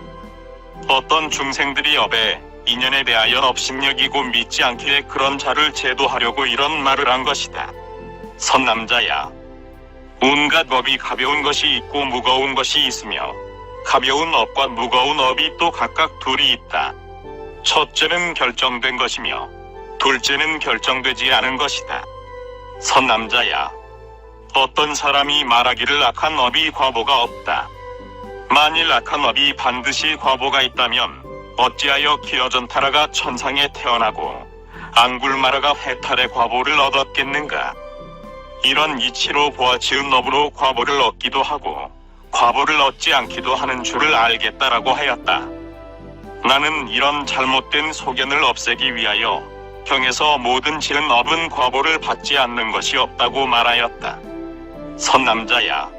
A: 어떤 중생들이 업의 인연에 대하여 업심력이고 믿지 않기에 그런 자를 제도하려고 이런 말을 한 것이다. 선남자야. 온갖 업이 가벼운 것이 있고 무거운 것이 있으며 가벼운 업과 무거운 업이 또 각각 둘이 있다. 첫째는 결정된 것이며 둘째는 결정되지 않은 것이다. 선남자야. 어떤 사람이 말하기를 악한 업이 과보가 없다. 만일 악한 업이 반드시 과보가 있다면 어찌하여 기어전타라가 천상에 태어나고 앙굴마라가 해탈의 과보를 얻었겠는가. 이런 이치로 보아 지은 업으로 과보를 얻기도 하고 과보를 얻지 않기도 하는 줄을 알겠다라고 하였다. 나는 이런 잘못된 소견을 없애기 위하여 경에서 모든 지은 업은 과보를 받지 않는 것이 없다고 말하였다. 선남자야.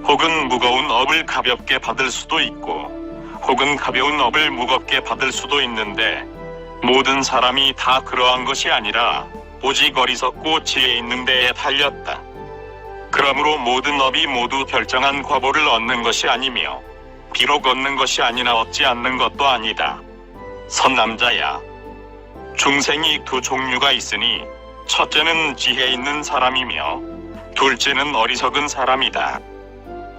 A: 혹은 무거운 업을 가볍게 받을 수도 있고 혹은 가벼운 업을 무겁게 받을 수도 있는데 모든 사람이 다 그러한 것이 아니라 오직 어리석고 지혜 있는 데에 달렸다. 그러므로 모든 업이 모두 결정한 과보를 얻는 것이 아니며 비록 얻는 것이 아니나 얻지 않는 것도 아니다. 선남자야. 중생이 두 종류가 있으니 첫째는 지혜 있는 사람이며 둘째는 어리석은 사람이다.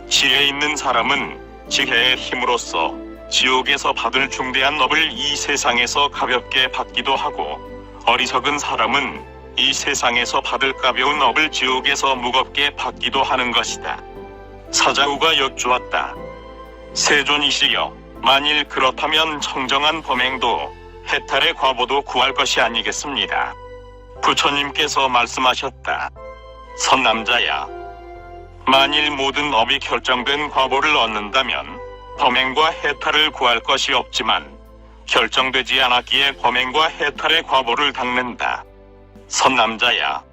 A: 지혜 있는 사람은 지혜의 힘으로써 지옥에서 받을 중대한 업을 이 세상에서 가볍게 받기도 하고 어리석은 사람은 이 세상에서 받을 가벼운 업을 지옥에서 무겁게 받기도 하는 것이다. 사자후가 여쭈었다. 세존이시여, 만일 그렇다면 청정한 범행도 해탈의 과보도 구할 것이 아니겠습니다. 부처님께서 말씀하셨다. 선남자야. 만일 모든 업이 결정된 과보를 얻는다면 범행과 해탈을 구할 것이 없지만 결정되지 않았기에 범행과 해탈의 과보를 닦는다. 선남자야.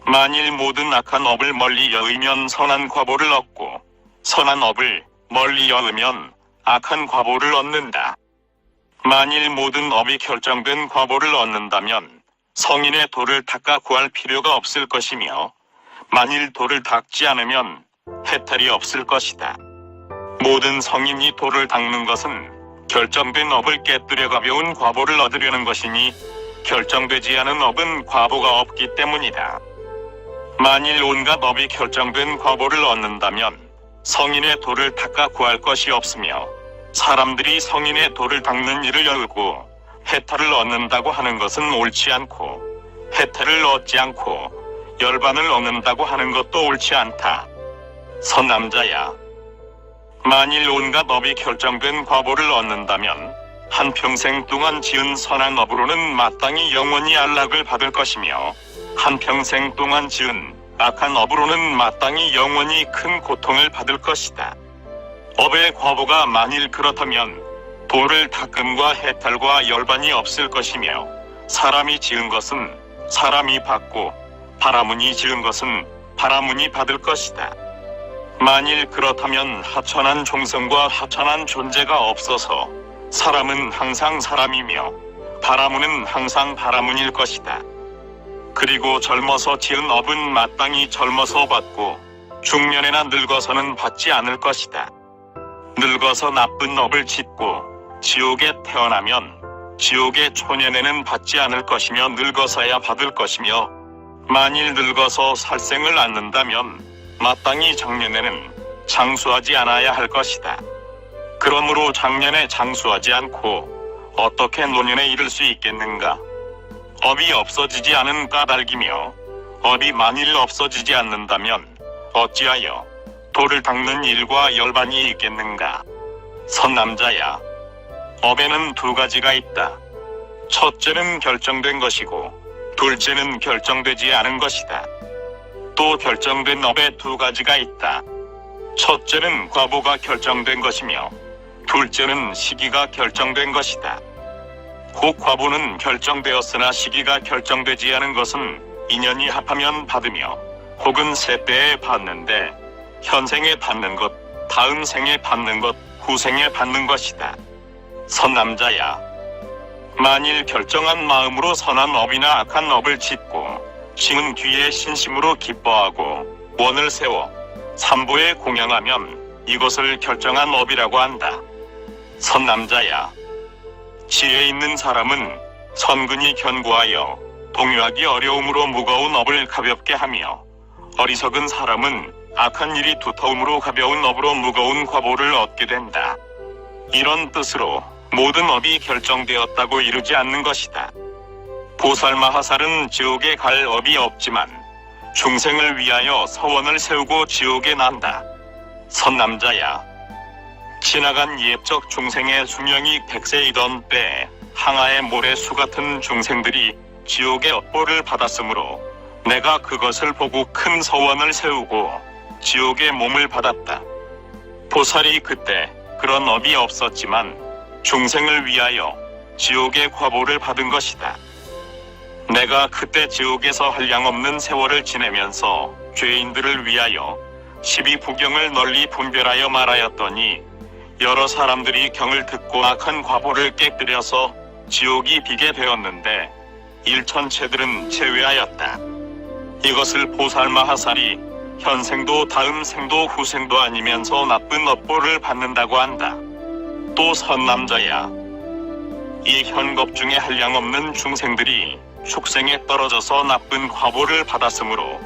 A: 만일 모든 악한 업을 멀리 여의면 선한 과보를 얻고 선한 업을 멀리 여의면 악한 과보를 얻는다. 만일 모든 업이 결정된 과보를 얻는다면 성인의 도를 닦아 구할 필요가 없을 것이며 만일 도를 닦지 않으면 해탈이 없을 것이다. 모든 성인이 도를 닦는 것은 결정된 업을 깨뜨려 가벼운 과보를 얻으려는 것이니 결정되지 않은 업은 과보가 없기 때문이다. 만일 온갖 업이 결정된 과보를 얻는다면 성인의 도를 닦아 구할 것이 없으며 사람들이 성인의 도를 닦는 일을 열고 해탈을 얻는다고 하는 것은 옳지 않고 해탈을 얻지 않고 열반을 얻는다고 하는 것도 옳지 않다. 선남자야. 만일 온갖 업이 결정된 과보를 얻는다면 한평생 동안 지은 선한 업으로는 마땅히 영원히 안락을 받을 것이며 한평생 동안 지은 악한 업으로는 마땅히 영원히 큰 고통을 받을 것이다. 업의 과보가 만일 그렇다면 도를 닦음과 해탈과 열반이 없을 것이며 사람이 지은 것은 사람이 받고 바라문이 지은 것은 바라문이 받을 것이다. 만일 그렇다면 하천한 종성과 하천한 존재가 없어서 사람은 항상 사람이며 바라문은 항상 바라문일 것이다. 그리고 젊어서 지은 업은 마땅히 젊어서 받고 중년에나 늙어서는 받지 않을 것이다. 늙어서 나쁜 업을 짓고 지옥에 태어나면 지옥의 초년에는 받지 않을 것이며 늙어서야 받을 것이며 만일 늙어서 살생을 않는다면 마땅히 장년에는 장수하지 않아야 할 것이다. 그러므로 장년에 장수하지 않고 어떻게 노년에 이를 수 있겠는가? 업이 없어지지 않은 까닭이며 업이 만일 없어지지 않는다면 어찌하여 도를 닦는 일과 열반이 있겠는가? 선남자야. 업에는 두 가지가 있다. 첫째는 결정된 것이고 둘째는 결정되지 않은 것이다. 또 결정된 업에 두 가지가 있다. 첫째는 과보가 결정된 것이며 둘째는 시기가 결정된 것이다. 혹 과보는 결정되었으나 시기가 결정되지 않은 것은 인연이 합하면 받으며 혹은 세때에 받는데 현생에 받는 것, 다음 생에 받는 것, 후생에 받는 것이다. 선남자야, 만일 결정한 마음으로 선한 업이나 악한 업을 짓고 지은 뒤에 신심으로 기뻐하고 원을 세워 삼보에 공양하면 이것을 결정한 업이라고 한다. 선남자야, 지혜 있는 사람은 선근히 견고하여 동요하기 어려움으로 무거운 업을 가볍게 하며 어리석은 사람은 악한 일이 두터움으로 가벼운 업으로 무거운 과보를 얻게 된다. 이런 뜻으로 모든 업이 결정되었다고 이르지 않는 것이다. 보살마하살은 지옥에 갈 업이 없지만 중생을 위하여 서원을 세우고 지옥에 난다. 선남자야, 지나간 옛적 중생의 수명이 100세이던 때에 항아의 모래수 같은 중생들이 지옥의 업보를 받았으므로 내가 그것을 보고 큰 서원을 세우고 지옥의 몸을 받았다. 보살이 그때 그런 업이 없었지만 중생을 위하여 지옥의 과보를 받은 것이다. 내가 그때 지옥에서 한량없는 세월을 지내면서 죄인들을 위하여 12부경을 널리 분별하여 말하였더니 여러 사람들이 경을 듣고 악한 과보를 깨뜨려서 지옥이 비게 되었는데 일천체들은 제외하였다. 이것을 보살마하살이 현생도 다음 생도 후생도 아니면서 나쁜 업보를 받는다고 한다. 또 선남자야, 이 현겁 중에 한량없는 중생들이 축생에 떨어져서 나쁜 과보를 받았으므로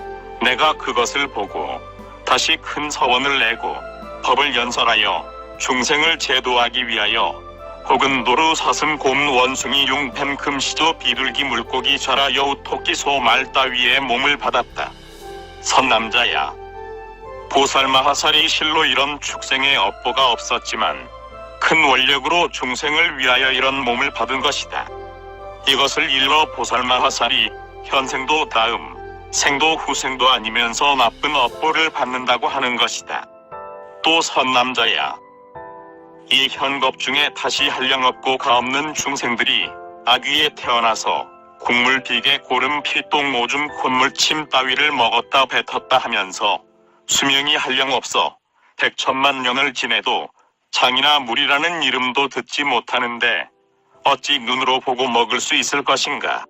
A: 내가 그것을 보고 다시 큰 서원을 내고 법을 연설하여 중생을 제도하기 위하여 혹은 노루 사슴 곰 원숭이 용 뱀 금시조 비둘기 물고기 벼라 여우 토끼 소 말 따위의 몸을 받았다. 선남자야, 보살마하살이 실로 이런 축생의 업보가 없었지만 큰 원력으로 중생을 위하여 이런 몸을 받은 것이다. 이것을 일러 보살마하살이 현생도 다음 생도 후생도 아니면서 나쁜 업보를 받는다고 하는 것이다. 또 선남자야, 이 현겁 중에 다시 한량없고 가없는 중생들이 아귀에 태어나서 국물 비계 고름 필똥 오줌 콧물 침 따위를 먹었다 뱉었다 하면서 수명이 한량없어 100천만 년을 지내도 장이나 물이라는 이름도 듣지 못하는데 어찌 눈으로 보고 먹을 수 있을 것인가?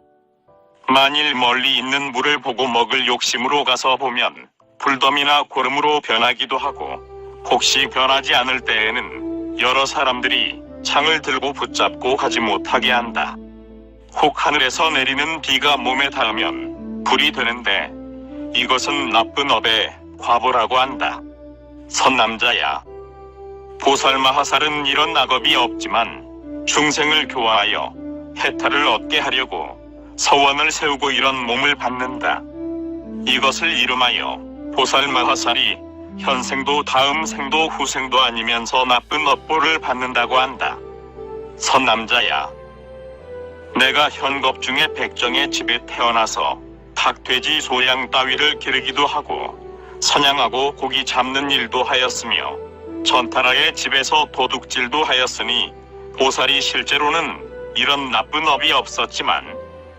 A: 만일 멀리 있는 물을 보고 먹을 욕심으로 가서 보면 불덤이나 고름으로 변하기도 하고 혹시 변하지 않을 때에는 여러 사람들이 창을 들고 붙잡고 가지 못하게 한다. 혹 하늘에서 내리는 비가 몸에 닿으면 불이 되는데 이것은 나쁜 업의 과보라고 한다. 선남자야, 보살마하살은 이런 악업이 없지만 중생을 교화하여 해탈을 얻게 하려고 서원을 세우고 이런 몸을 받는다. 이것을 이름하여 보살마하살이 현생도 다음 생도 후생도 아니면서 나쁜 업보를 받는다고 한다. 선남자야, 내가 현겁 중에 백정의 집에 태어나서 닭, 돼지, 소양 따위를 기르기도 하고 사냥하고 고기 잡는 일도 하였으며 전타라의 집에서 도둑질도 하였으니 보살이 실제로는 이런 나쁜 업이 없었지만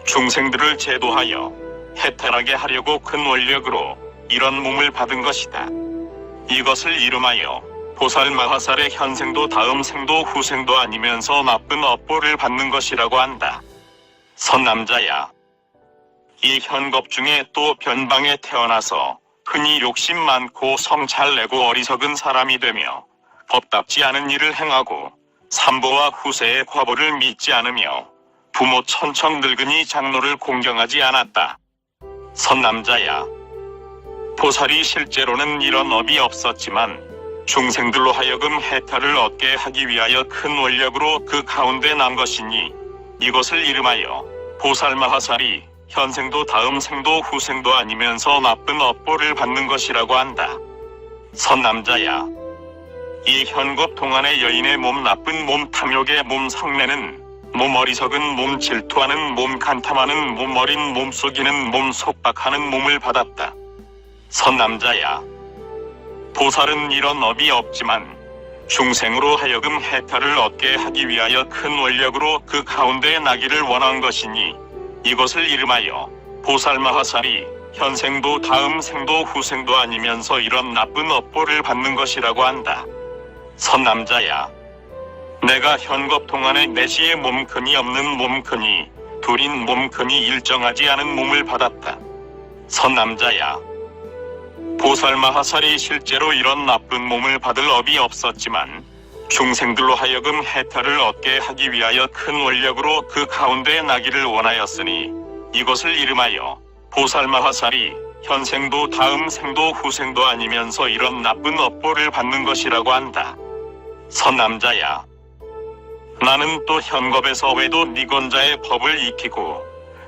A: 중생들을 제도하여 해탈하게 하려고 큰 원력으로 이런 몸을 받은 것이다. 이것을 이름하여 보살마하살의 현생도 다음 생도 후생도 아니면서 나쁜 업보를 받는 것이라고 한다. 선남자야, 이 현겁 중에 또 변방에 태어나서 흔히 욕심 많고 성 잘 내고 어리석은 사람이 되며 법답지 않은 일을 행하고 삼보와 후세의 과보를 믿지 않으며 부모 천청 늙은이 장로를 공경하지 않았다. 선남자야, 보살이 실제로는 이런 업이 없었지만 중생들로 하여금 해탈을 얻게 하기 위하여 큰 원력으로 그 가운데 난 것이니 이것을 이름하여 보살마하살이 현생도 다음 생도 후생도 아니면서 나쁜 업보를 받는 것이라고 한다. 선남자야, 이 현겁 동안의 여인의 몸 나쁜 몸 탐욕의 몸 성내는 몸 어리석은 몸, 질투하는 몸, 간탐하는 몸, 어린 몸, 속이는 몸, 속박하는 몸을 받았다. 선남자야, 보살은 이런 업이 없지만 중생으로 하여금 해탈을 얻게 하기 위하여 큰 원력으로 그 가운데에 나기를 원한 것이니 이것을 이름하여 보살마하살이 현생도 다음 생도 후생도 아니면서 이런 나쁜 업보를 받는 것이라고 한다. 선남자야, 내가 현겁 동안에 내시의 몸근이 없는 몸근이, 둘인 몸근이 일정하지 않은 몸을 받았다. 선남자야, 보살마하살이 실제로 이런 나쁜 몸을 받을 업이 없었지만 중생들로 하여금 해탈을 얻게 하기 위하여 큰 원력으로 그 가운데에 나기를 원하였으니 이것을 이름하여 보살마하살이 현생도 다음 생도 후생도 아니면서 이런 나쁜 업보를 받는 것이라고 한다. 선남자야, 나는 또 현겁에서 외도 니건자의 법을 익히고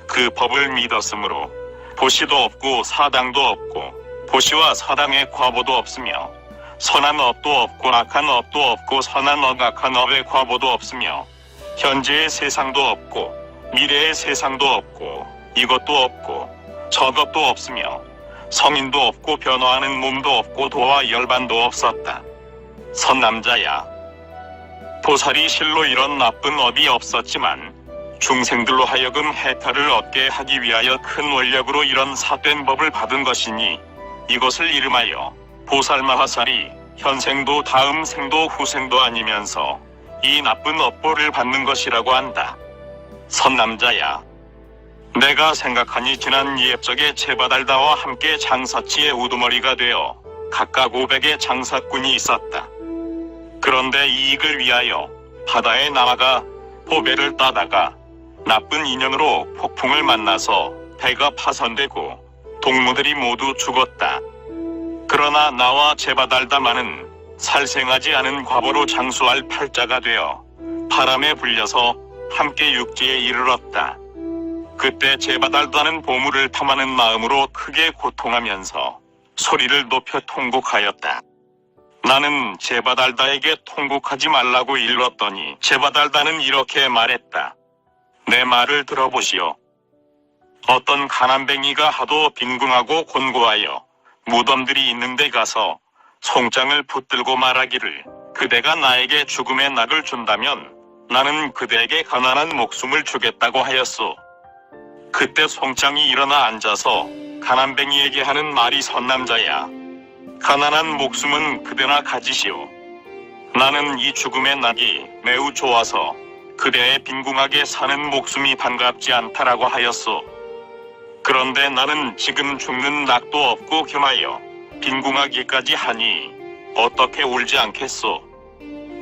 A: 그 법을 믿었으므로 보시도 없고 사당도 없고 보시와 사당의 과보도 없으며 선한 업도 없고 악한 업도 없고 선한 업 악한 업의 과보도 없으며 현재의 세상도 없고 미래의 세상도 없고 이것도 없고 저것도 없으며 성인도 없고 변화하는 몸도 없고 도와 열반도 없었다. 선남자야, 보살이 실로 이런 나쁜 업이 없었지만 중생들로 하여금 해탈을 얻게 하기 위하여 큰 원력으로 이런 삿된 법을 받은 것이니 이것을 이름하여 보살마하살이 현생도 다음 생도 후생도 아니면서 이 나쁜 업보를 받는 것이라고 한다. 선남자야, 내가 생각하니 지난 이앱적에 제바달다와 함께 장사치의 우두머리가 되어 각각 500의 장사꾼이 있었다. 그런데 이익을 위하여 바다에 나아가 보배를 따다가 나쁜 인연으로 폭풍을 만나서 배가 파손되고 동무들이 모두 죽었다. 그러나 나와 제바달다만은 살생하지 않은 과보로 장수할 팔자가 되어 바람에 불려서 함께 육지에 이르렀다. 그때 제바달다는 보물을 탐하는 마음으로 크게 고통하면서 소리를 높여 통곡하였다. 나는 제바달다에게 통곡하지 말라고 일렀더니 제바달다는 이렇게 말했다. 내 말을 들어보시오. 어떤 가난뱅이가 하도 빈궁하고 곤고하여 무덤들이 있는 데 가서 송장을 붙들고 말하기를 그대가 나에게 죽음의 낙을 준다면 나는 그대에게 가난한 목숨을 주겠다고 하였소. 그때 송장이 일어나 앉아서 가난뱅이에게 하는 말이 선남자야, 가난한 목숨은 그대나 가지시오. 나는 이 죽음의 낙이 매우 좋아서 그대의 빈궁하게 사는 목숨이 반갑지 않다라고 하였소. 그런데 나는 지금 죽는 낙도 없고 겸하여 빈궁하기까지 하니 어떻게 울지 않겠소?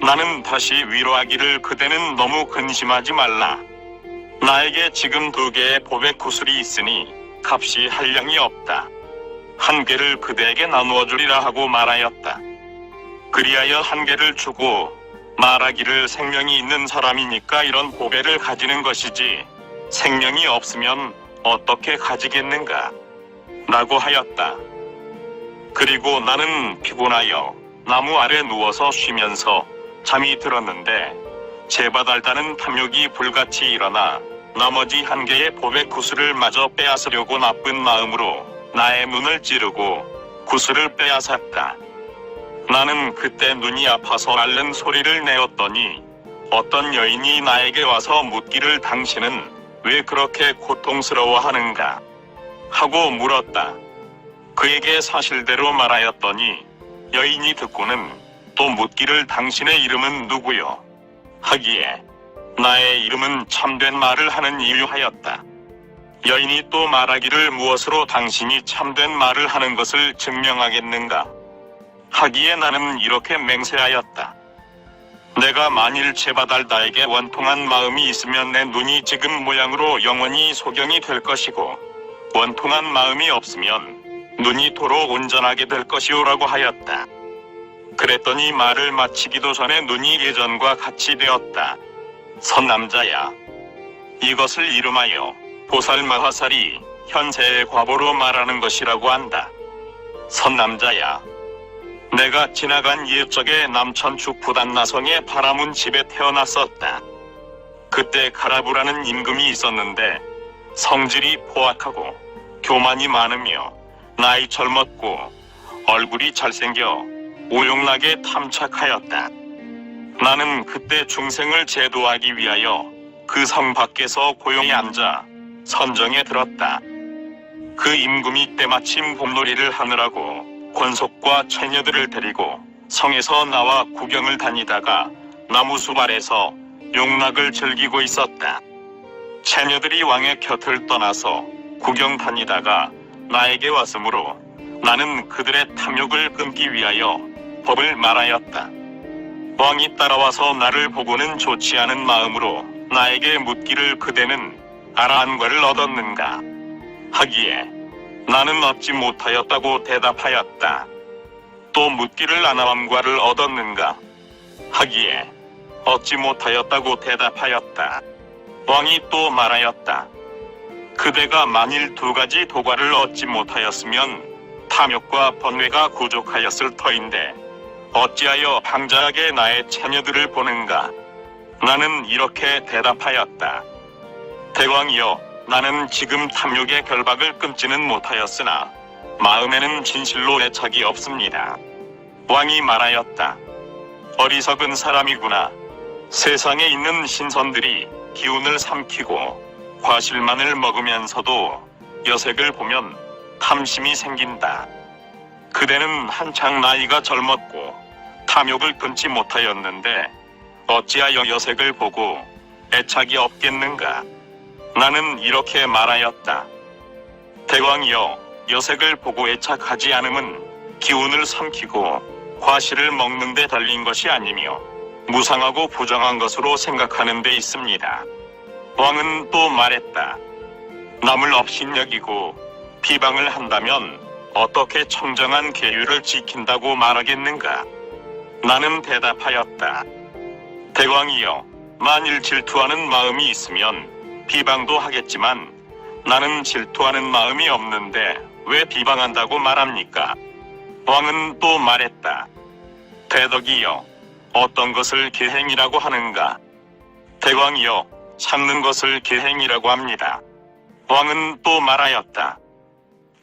A: 나는 다시 위로하기를 그대는 너무 근심하지 말라. 나에게 지금 2개의 보백 구슬이 있으니 값이 한량이 없다. 1개를 그대에게 나누어 주리라 하고 말하였다. 그리하여 1개를 주고 말하기를 생명이 있는 사람이니까 이런 보배를 가지는 것이지 생명이 없으면 어떻게 가지겠는가? 라고 하였다. 그리고 나는 피곤하여 나무 아래 누워서 쉬면서 잠이 들었는데 제바달다는 탐욕이 불같이 일어나 나머지 1개의 보백 구슬을 마저 빼앗으려고 나쁜 마음으로 나의 눈을 찌르고 구슬을 빼앗았다. 나는 그때 눈이 아파서 앓는 소리를 내었더니 어떤 여인이 나에게 와서 묻기를 당신은 왜 그렇게 고통스러워하는가? 하고 물었다. 그에게 사실대로 말하였더니 여인이 듣고는 또 묻기를 당신의 이름은 누구요? 하기에 나의 이름은 참된 말을 하는 이유 하였다. 여인이 또 말하기를 무엇으로 당신이 참된 말을 하는 것을 증명하겠는가? 하기에 나는 이렇게 맹세하였다. 내가 만일 제바달다에게 원통한 마음이 있으면 내 눈이 지금 모양으로 영원히 소경이 될 것이고 원통한 마음이 없으면 눈이 도로 온전하게 될 것이오라고 하였다. 그랬더니 말을 마치기도 전에 눈이 예전과 같이 되었다. 선남자야, 이것을 이름하여 보살마하살이 현세의 과보로 말하는 것이라고 한다. 선남자야, 내가 지나간 옛적에 남천 죽부단나성의 바라문 집에 태어났었다. 그때 가라부라는 임금이 있었는데 성질이 포악하고 교만이 많으며 나이 젊었고 얼굴이 잘생겨 오용나게 탐착하였다. 나는 그때 중생을 제도하기 위하여 그 성 밖에서 고요히 앉아 선정에 들었다. 그 임금이 때마침 봄놀이를 하느라고 권속과 처녀들을 데리고 성에서 나와 구경을 다니다가 나무숲 아래서 용락을 즐기고 있었다. 처녀들이 왕의 곁을 떠나서 구경 다니다가 나에게 왔으므로 나는 그들의 탐욕을 끊기 위하여 법을 말하였다. 왕이 따라와서 나를 보고는 좋지 않은 마음으로 나에게 묻기를 그대는 아라한과를 얻었는가 하기에 나는 얻지 못하였다고 대답하였다. 또 묻기를 아나함과를 얻었는가 하기에 얻지 못하였다고 대답하였다. 왕이 또 말하였다. 그대가 만일 2가지 도과를 얻지 못하였으면 탐욕과 번뇌가 부족하였을 터인데 어찌하여 방자하게 나의 처녀들을 보는가? 나는 이렇게 대답하였다. 대왕이여, 나는 지금 탐욕의 결박을 끊지는 못하였으나 마음에는 진실로 애착이 없습니다. 왕이 말하였다. 어리석은 사람이구나. 세상에 있는 신선들이 기운을 삼키고 과실만을 먹으면서도 여색을 보면 탐심이 생긴다. 그대는 한창 나이가 젊었고 탐욕을 끊지 못하였는데 어찌하여 여색을 보고 애착이 없겠는가? 나는 이렇게 말하였다. 대왕이여, 여색을 보고 애착하지 않음은 기운을 삼키고 과실을 먹는 데 달린 것이 아니며 무상하고 부정한 것으로 생각하는 데 있습니다. 왕은 또 말했다. 남을 업신여기고 비방을 한다면 어떻게 청정한 계율을 지킨다고 말하겠는가? 나는 대답하였다. 대왕이여, 만일 질투하는 마음이 있으면 비방도 하겠지만 나는 질투하는 마음이 없는데 왜 비방한다고 말합니까? 왕은 또 말했다. 대덕이여, 어떤 것을 계행이라고 하는가? 대왕이여, 참는 것을 계행이라고 합니다. 왕은 또 말하였다.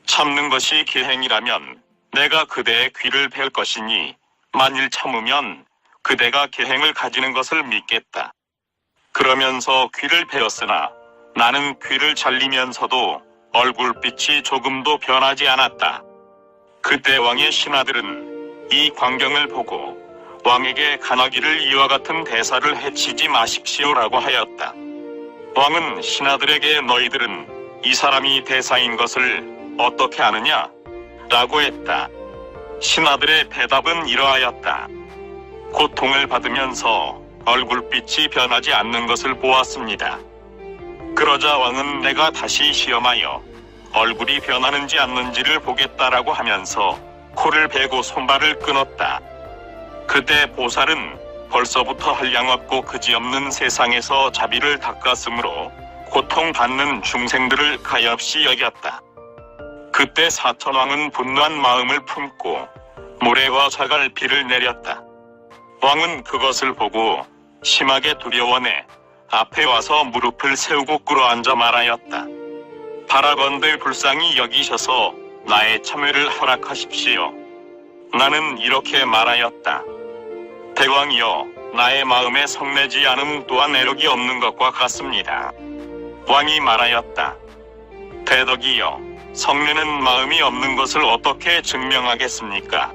A: 참는 것이 계행이라면 내가 그대의 귀를 벨 것이니 만일 참으면 그대가 계행을 가지는 것을 믿겠다. 그러면서 귀를 베었으나 나는 귀를 잘리면서도 얼굴빛이 조금도 변하지 않았다. 그때 왕의 신하들은 이 광경을 보고 왕에게 간하기를 이와 같은 대사를 해치지 마십시오라고 하였다. 왕은 신하들에게 너희들은 이 사람이 대사인 것을 어떻게 아느냐? 라고 했다. 신하들의 대답은 이러하였다. 고통을 받으면서 얼굴빛이 변하지 않는 것을 보았습니다. 그러자 왕은 내가 다시 시험하여 얼굴이 변하는지 않는지를 보겠다라고 하면서 코를 베고 손발을 끊었다. 그때 보살은 벌써부터 한량없고 그지없는 세상에서 자비를 닦았으므로 고통받는 중생들을 가엾이 여겼다. 그때 사천왕은 분노한 마음을 품고 모래와 자갈 비를 내렸다. 왕은 그것을 보고 심하게 두려워내 앞에 와서 무릎을 세우고 꿇어앉아 말하였다. 바라건대 불쌍히 여기셔서 나의 참회를 허락하십시오. 나는 이렇게 말하였다. 대왕이여, 나의 마음에 성내지 않음 또한 애력이 없는 것과 같습니다. 왕이 말하였다. 대덕이여, 성내는 마음이 없는 것을 어떻게 증명하겠습니까?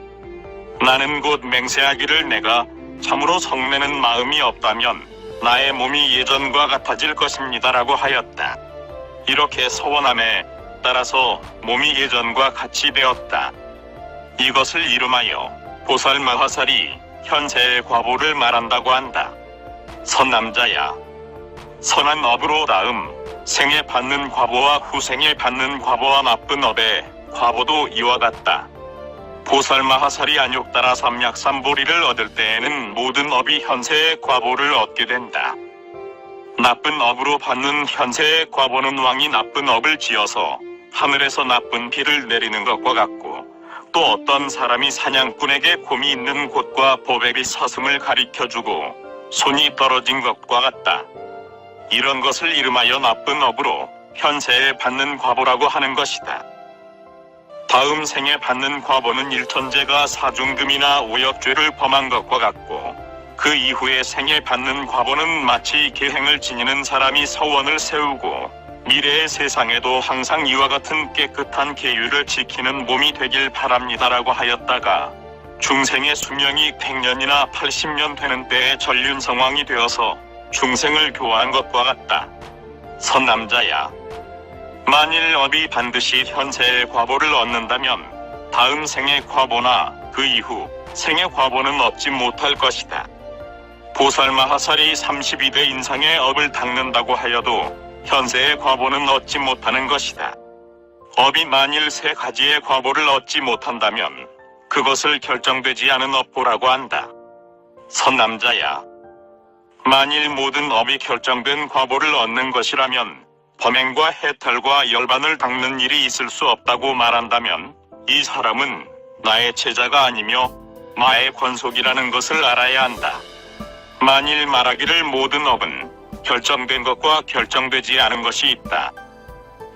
A: 나는 곧 맹세하기를 내가 참으로 성내는 마음이 없다면 나의 몸이 예전과 같아질 것입니다라고 하였다. 이렇게 서원함에 따라서 몸이 예전과 같이 되었다. 이것을 이름하여 보살마화살이 현세의 과보를 말한다고 한다. 선남자야, 선한 업으로 다음 생에 받는 과보와 후생에 받는 과보와 나쁜 업의 과보도 이와 같다. 보살마하살이 안욕 따라 삼약삼보리를 얻을 때에는 모든 업이 현세의 과보를 얻게 된다. 나쁜 업으로 받는 현세의 과보는 왕이 나쁜 업을 지어서 하늘에서 나쁜 비를 내리는 것과 같고, 또 어떤 사람이 사냥꾼에게 곰이 있는 곳과 보배비 사슴을 가리켜주고 손이 떨어진 것과 같다. 이런 것을 이름하여 나쁜 업으로 현세에 받는 과보라고 하는 것이다. 다음 생에 받는 과보는 일천재가 사중금이나 오역죄를 범한 것과 같고, 그 이후의 생에 받는 과보는 마치 계행을 지니는 사람이 서원을 세우고 미래의 세상에도 항상 이와 같은 깨끗한 계율을 지키는 몸이 되길 바랍니다라고 하였다가, 중생의 수명이 100년이나 80년 되는 때에 전륜 성왕이 되어서 중생을 교화한 것과 같다. 선남자야, 만일 업이 반드시 현세의 과보를 얻는다면 다음 생의 과보나 그 이후 생의 과보는 얻지 못할 것이다. 보살마하살이 32대 인상의 업을 닦는다고 하여도 현세의 과보는 얻지 못하는 것이다. 업이 만일 3가지의 과보를 얻지 못한다면 그것을 결정되지 않은 업보라고 한다. 선남자야, 만일 모든 업이 결정된 과보를 얻는 것이라면 범행과 해탈과 열반을 닦는 일이 있을 수 없다고 말한다면 이 사람은 나의 제자가 아니며 마의 권속이라는 것을 알아야 한다. 만일 말하기를 모든 업은 결정된 것과 결정되지 않은 것이 있다.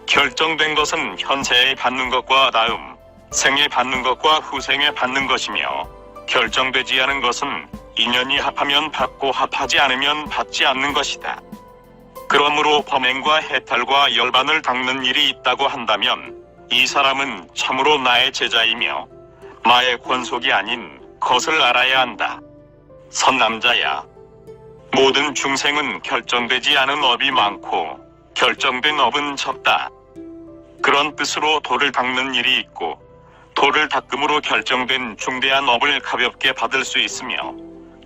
A: 결정된 것은 현세에 받는 것과 다음 생에 받는 것과 후생에 받는 것이며, 결정되지 않은 것은 인연이 합하면 받고 합하지 않으면 받지 않는 것이다. 그러므로 범행과 해탈과 열반을 닦는 일이 있다고 한다면 이 사람은 참으로 나의 제자이며 마의 권속이 아닌 것을 알아야 한다. 선남자야, 모든 중생은 결정되지 않은 업이 많고 결정된 업은 적다. 그런 뜻으로 도를 닦는 일이 있고, 도를 닦음으로 결정된 중대한 업을 가볍게 받을 수 있으며,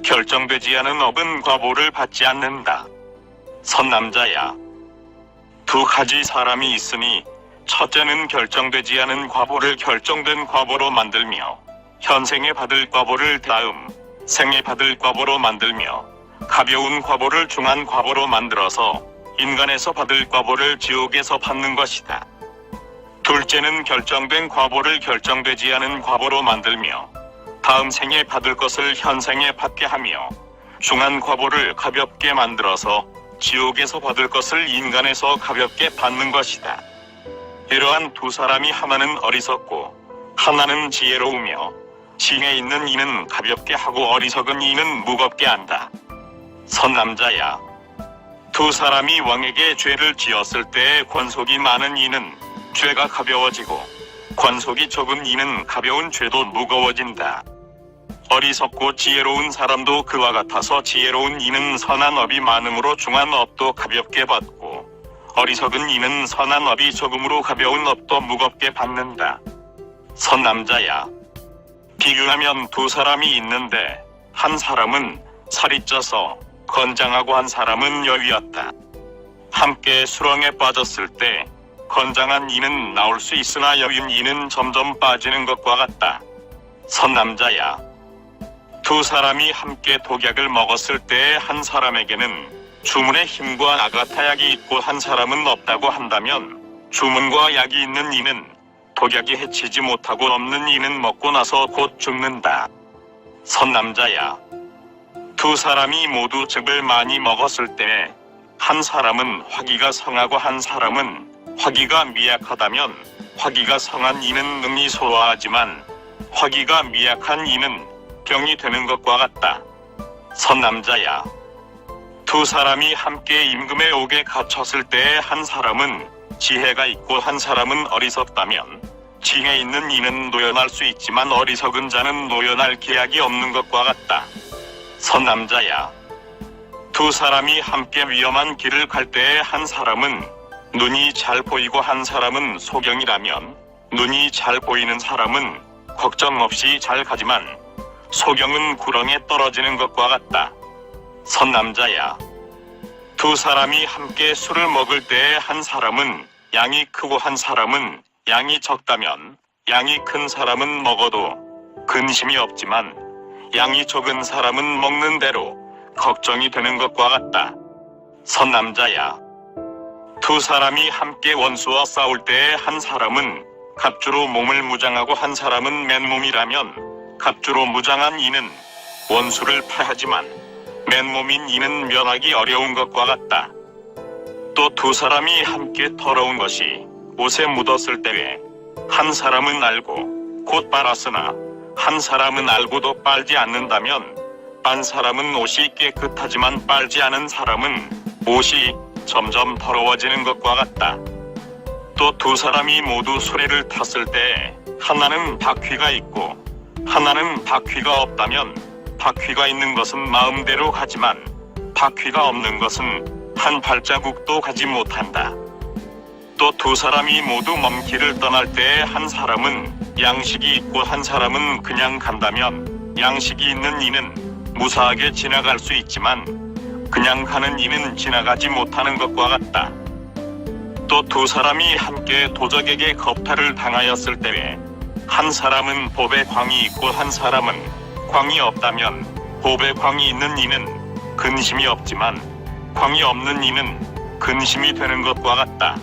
A: 결정되지 않은 업은 과보를 받지 않는다. 선남자야, 2가지 사람이 있으니 첫째는 결정되지 않은 과보를 결정된 과보로 만들며, 현생에 받을 과보를 다음 생에 받을 과보로 만들며, 가벼운 과보를 중한 과보로 만들어서 인간에서 받을 과보를 지옥에서 받는 것이다. 둘째는 결정된 과보를 결정되지 않은 과보로 만들며 다음 생에 받을 것을 현생에 받게 하며, 중한 과보를 가볍게 만들어서 지옥에서 받을 것을 인간에서 가볍게 받는 것이다. 이러한 2사람이 하나는 어리석고 하나는 지혜로우며, 지혜 있는 이는 가볍게 하고 어리석은 이는 무겁게 한다. 선남자야, 2사람이 왕에게 죄를 지었을 때에 권속이 많은 이는 죄가 가벼워지고, 권속이 적은 이는 가벼운 죄도 무거워진다. 어리석고 지혜로운 사람도 그와 같아서 지혜로운 이는 선한 업이 많음으로 중한 업도 가볍게 받고, 어리석은 이는 선한 업이 적음으로 가벼운 업도 무겁게 받는다. 선남자야, 비교하면 2사람이 있는데 한 사람은 살이 쪄서 건장하고 한 사람은 여위었다. 함께 수렁에 빠졌을 때 건장한 이는 나올 수 있으나 여윈 이는 점점 빠지는 것과 같다. 선남자야, 2사람이 함께 독약을 먹었을 때 한 사람에게는 주문의 힘과 아가타약이 있고 한 사람은 없다고 한다면, 주문과 약이 있는 이는 독약이 해치지 못하고 없는 이는 먹고 나서 곧 죽는다. 선남자야, 2사람이 모두 즙을 많이 먹었을 때 한 사람은 화기가 성하고 한 사람은 화기가 미약하다면, 화기가 성한 이는 능히 소화하지만 화기가 미약한 이는 병이 되는 것과 같다. 선남자야, 2사람이 함께 임금의 옥에 갇혔을 때에 한 사람은 지혜가 있고 한 사람은 어리석다면, 지혜 있는 이는 노연할 수 있지만 어리석은 자는 노연할 계약이 없는 것과 같다. 선남자야, 2사람이 함께 위험한 길을 갈 때에 한 사람은 눈이 잘 보이고 한 사람은 소경이라면, 눈이 잘 보이는 사람은 걱정 없이 잘 가지만 소경은 구렁에 떨어지는 것과 같다. 선남자야, 2사람이 함께 술을 먹을 때에 한 사람은 양이 크고 한 사람은 양이 적다면, 양이 큰 사람은 먹어도 근심이 없지만 양이 적은 사람은 먹는 대로 걱정이 되는 것과 같다. 선남자야, 2사람이 함께 원수와 싸울 때에 한 사람은 갑주로 몸을 무장하고 한 사람은 맨몸이라면, 갑주로 무장한 이는 원수를 패하지만 맨몸인 이는 면하기 어려운 것과 같다. 또 두 사람이 함께 더러운 것이 옷에 묻었을 때에 한 사람은 알고 곧 빨았으나 한 사람은 알고도 빨지 않는다면 빤 사람은 옷이 깨끗하지만 빨지 않은 사람은 옷이 점점 더러워지는 것과 같다. 또 두 사람이 모두 수레를 탔을 때 하나는 바퀴가 있고 하나는 바퀴가 없다면 바퀴가 있는 것은 마음대로 가지만 바퀴가 없는 것은 한 발자국도 가지 못한다. 또 두 사람이 모두 먼 길을 떠날 때 한 사람은 양식이 있고 한 사람은 그냥 간다면 양식이 있는 이는 무사하게 지나갈 수 있지만 그냥 가는 이는 지나가지 못하는 것과 같다. 또 두 사람이 함께 도적에게 겁탈을 당하였을 때에 한 사람은 법에 광이 있고 한 사람은 광이 없다면 법에 광이 있는 이는 근심이 없지만 광이 없는 이는 근심이 되는 것과 같다.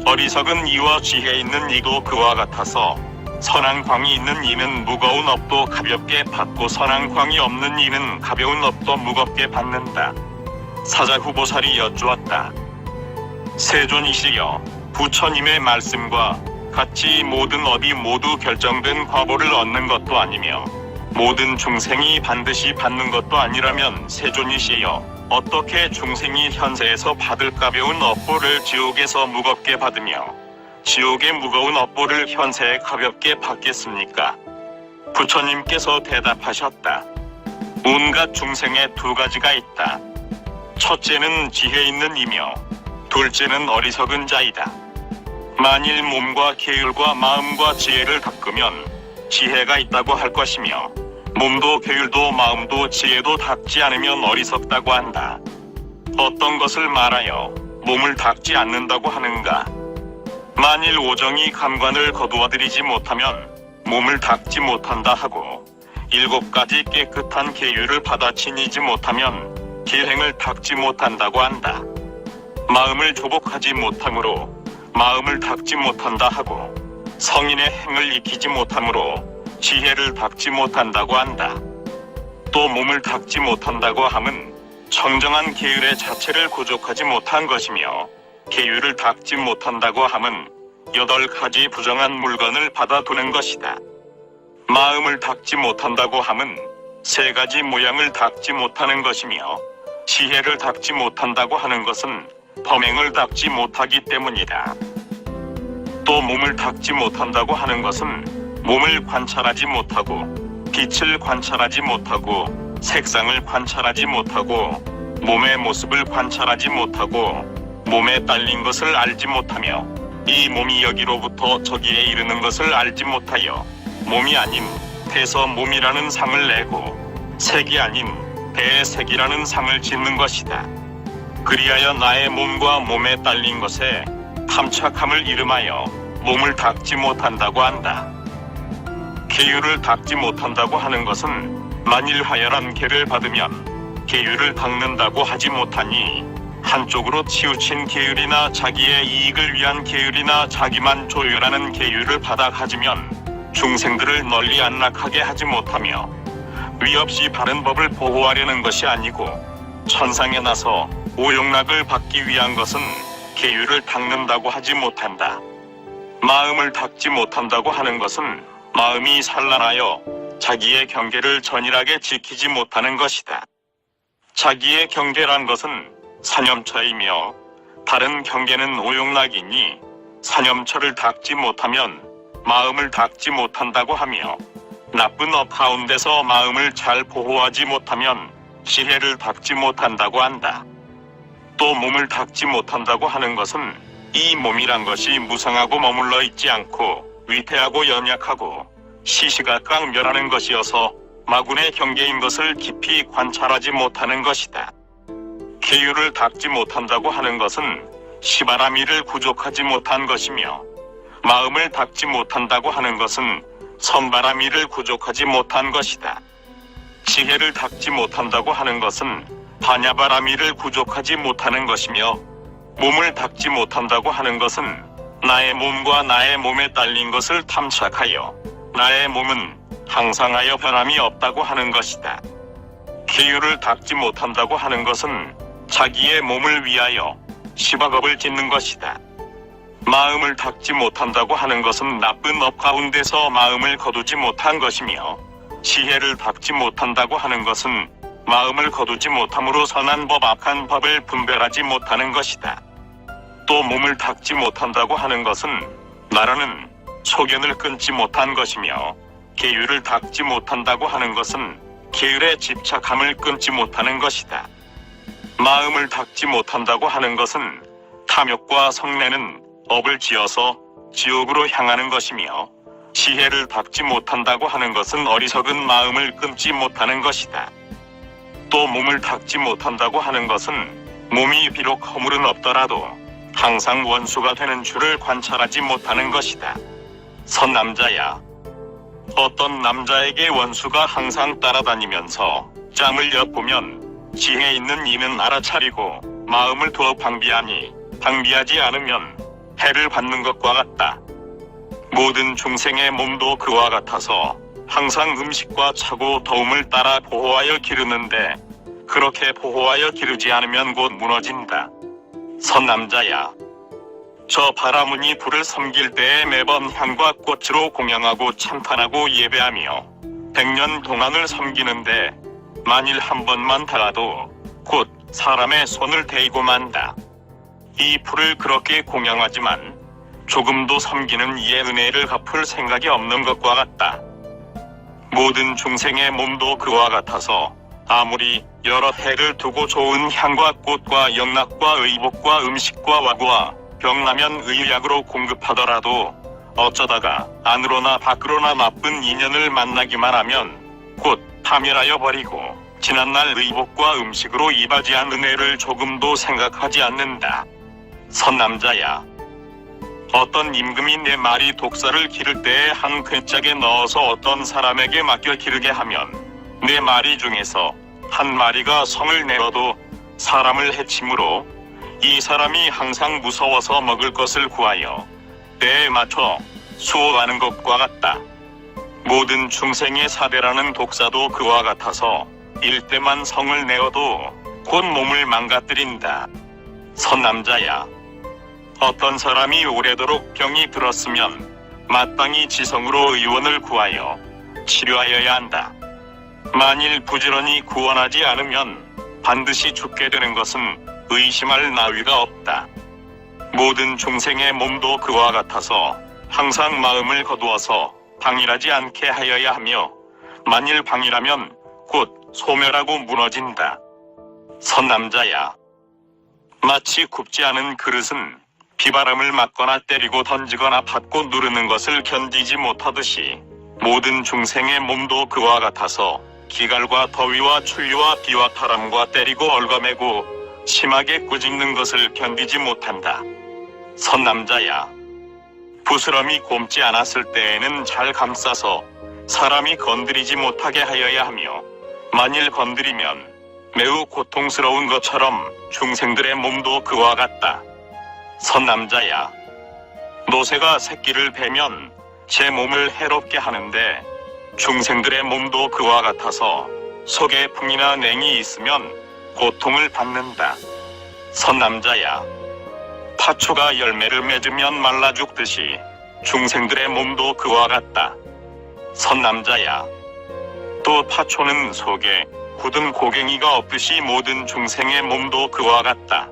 A: 어리석은 이와 지혜 있는 이도 그와 같아서 선한 광이 있는 이는 무거운 업도 가볍게 받고 선한 광이 없는 이는 가벼운 업도 무겁게 받는다. 사자후보살이 여쭈었다. 세존이시여, 부처님의 말씀과 같이 모든 업이 모두 결정된 과보를 얻는 것도 아니며 모든 중생이 반드시 받는 것도 아니라면 세존이시여, 어떻게 중생이 현세에서 받을 가벼운 업보를 지옥에서 무겁게 받으며 지옥의 무거운 업보를 현세에 가볍게 받겠습니까? 부처님께서 대답하셨다. 온갖 중생에 두 가지가 있다. 첫째는 지혜 있는 이며 둘째는 어리석은 자이다. 만일 몸과 계율과 마음과 지혜를 닦으면 지혜가 있다고 할 것이며 몸도 계율도 마음도 지혜도 닦지 않으면 어리석다고 한다. 어떤 것을 말하여 몸을 닦지 않는다고 하는가? 만일 오정이 감관을 거두어들이지 못하면 몸을 닦지 못한다 하고 7가지 깨끗한 계율을 받아 지니지 못하면 계행을 닦지 못한다고 한다. 마음을 조복하지 못함으로 마음을 닦지 못한다 하고 성인의 행을 익히지 못함으로 지혜를 닦지 못한다고 한다. 또 몸을 닦지 못한다고 함은 청정한 계율의 자체를 구족하지 못한 것이며 계율을 닦지 못한다고 함은 8가지 부정한 물건을 받아두는 것이다. 마음을 닦지 못한다고 함은 3가지 모양을 닦지 못하는 것이며 지혜를 닦지 못한다고 하는 것은 범행을 닦지 못하기 때문이다. 또 몸을 닦지 못한다고 하는 것은 몸을 관찰하지 못하고 빛을 관찰하지 못하고 색상을 관찰하지 못하고 몸의 모습을 관찰하지 못하고 몸에 딸린 것을 알지 못하며 이 몸이 여기로부터 저기에 이르는 것을 알지 못하여 몸이 아닌 대서 몸이라는 상을 내고 색이 아닌 대색이라는 상을 짓는 것이다. 그리하여 나의 몸과 몸에 딸린 것에 탐착함을 이름하여 몸을 닦지 못한다고 한다. 계율을 닦지 못한다고 하는 것은 만일 화열한 계를 받으면 계율을 닦는다고 하지 못하니 한쪽으로 치우친 계율이나 자기의 이익을 위한 계율이나 자기만 조율하는 계율을 받아 가지면 중생들을 널리 안락하게 하지 못하며 위없이 바른 법을 보호하려는 것이 아니고 천상에 나서 오용락을 받기 위한 것은 계율을 닦는다고 하지 못한다. 마음을 닦지 못한다고 하는 것은 마음이 산란하여 자기의 경계를 전일하게 지키지 못하는 것이다. 자기의 경계란 것은 사념처이며 다른 경계는 오용락이니 사념처를 닦지 못하면 마음을 닦지 못한다고 하며 나쁜 업 가운데서 마음을 잘 보호하지 못하면 지혜를 닦지 못한다고 한다. 또 몸을 닦지 못한다고 하는 것은 이 몸이란 것이 무상하고 머물러 있지 않고 위태하고 연약하고 시시각각 멸하는 것이어서 마군의 경계인 것을 깊이 관찰하지 못하는 것이다. 계율을 닦지 못한다고 하는 것은 시바라미를 구족하지 못한 것이며 마음을 닦지 못한다고 하는 것은 선바라미를 구족하지 못한 것이다. 지혜를 닦지 못한다고 하는 것은 바냐바라미를 구족하지 못하는 것이며 몸을 닦지 못한다고 하는 것은 나의 몸과 나의 몸에 딸린 것을 탐착하여 나의 몸은 항상하여 변함이 없다고 하는 것이다. 계율을 닦지 못한다고 하는 것은 자기의 몸을 위하여 시박업을 짓는 것이다. 마음을 닦지 못한다고 하는 것은 나쁜 업 가운데서 마음을 거두지 못한 것이며, 지혜를 닦지 못한다고 하는 것은 마음을 거두지 못함으로 선한 법, 악한 법을 분별하지 못하는 것이다. 또 몸을 닦지 못한다고 하는 것은 나라는 소견을 끊지 못한 것이며, 계율을 닦지 못한다고 하는 것은 계율의 집착함을 끊지 못하는 것이다. 마음을 닦지 못한다고 하는 것은 탐욕과 성내는 업을 지어서 지옥으로 향하는 것이며, 지혜를 닦지 못한다고 하는 것은 어리석은 마음을 끊지 못하는 것이다. 또 몸을 닦지 못한다고 하는 것은 몸이 비록 허물은 없더라도 항상 원수가 되는 줄을 관찰하지 못하는 것이다. 선남자야, 어떤 남자에게 원수가 항상 따라다니면서 짬을 엿보면 지혜 있는 이는 알아차리고 마음을 두어 방비하니 방비하지 않으면 해를 받는 것과 같다. 모든 중생의 몸도 그와 같아서 항상 음식과 차고 더움을 따라 보호하여 기르는데, 그렇게 보호하여 기르지 않으면 곧 무너진다. 선남자야, 저 바라문이 불을 섬길 때에 매번 향과 꽃으로 공양하고 찬탄하고 예배하며 100년 동안을 섬기는데, 만일 한 번만 닿아도 곧 사람의 손을 대이고 만다. 이 불을 그렇게 공양하지만 조금도 섬기는 이의 은혜를 갚을 생각이 없는 것과 같다. 모든 중생의 몸도 그와 같아서 아무리 여러 해를 두고 좋은 향과 꽃과 영락과 의복과 음식과 와구와 병나면 의약으로 공급하더라도 어쩌다가 안으로나 밖으로나 나쁜 인연을 만나기만 하면 곧 파멸하여 버리고 지난날 의복과 음식으로 이바지한 은혜를 조금도 생각하지 않는다. 선남자야, 어떤 임금이 내 말이 독사를 기를 때에 한 괴짝에 넣어서 어떤 사람에게 맡겨 기르게 하면 내 말이 중에서 한 마리가 성을 내어도 사람을 해침으로 이 사람이 항상 무서워서 먹을 것을 구하여 때에 맞춰 수호하는 것과 같다. 모든 중생의 사대라는 독사도 그와 같아서 일때만 성을 내어도 곧 몸을 망가뜨린다. 선남자야, 어떤 사람이 오래도록 병이 들었으면 마땅히 지성으로 의원을 구하여 치료하여야 한다. 만일 부지런히 구원하지 않으면 반드시 죽게 되는 것은 의심할 나위가 없다. 모든 중생의 몸도 그와 같아서 항상 마음을 거두어서 방일하지 않게 하여야 하며, 만일 방일하면 곧 소멸하고 무너진다. 선남자야, 마치 굽지 않은 그릇은 비바람을 맞거나 때리고 던지거나 받고 누르는 것을 견디지 못하듯이 모든 중생의 몸도 그와 같아서 기갈과 더위와 추위와 비와 바람과 때리고 얽어매고 심하게 꾸짖는 것을 견디지 못한다. 선남자야, 부스럼이 곪지 않았을 때에는 잘 감싸서 사람이 건드리지 못하게 하여야 하며, 만일 건드리면 매우 고통스러운 것처럼 중생들의 몸도 그와 같다. 선남자야, 노새가 새끼를 베면 제 몸을 해롭게 하는데 중생들의 몸도 그와 같아서 속에 풍이나 냉이 있으면 고통을 받는다. 선남자야, 파초가 열매를 맺으면 말라 죽듯이 중생들의 몸도 그와 같다. 선남자야, 또 파초는 속에 굳은 고갱이가 없듯이 모든 중생의 몸도 그와 같다.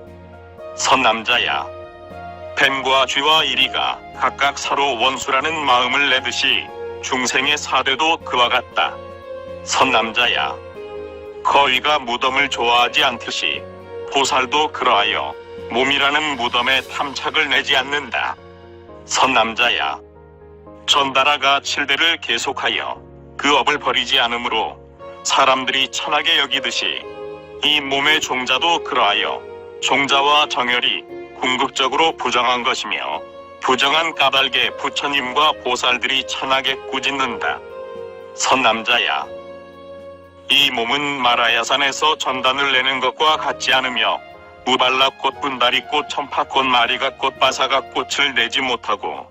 A: 선남자야, 뱀과 쥐와 이리가 각각 서로 원수라는 마음을 내듯이 중생의 사대도 그와 같다. 선남자야, 거위가 무덤을 좋아하지 않듯이 보살도 그러하여 몸이라는 무덤에 탐착을 내지 않는다. 선남자야, 전다라가 7대를 계속하여 그 업을 버리지 않으므로 사람들이 천하게 여기듯이 이 몸의 종자도 그러하여 종자와 정열이 궁극적으로 부정한 것이며, 부정한 까닭에 부처님과 보살들이 천하게 꾸짖는다. 선남자야, 이 몸은 마라야산에서 전단을 내는 것과 같지 않으며 무발라꽃, 분다리꽃, 천파꽃, 마리가꽃, 바사가꽃을 내지 못하고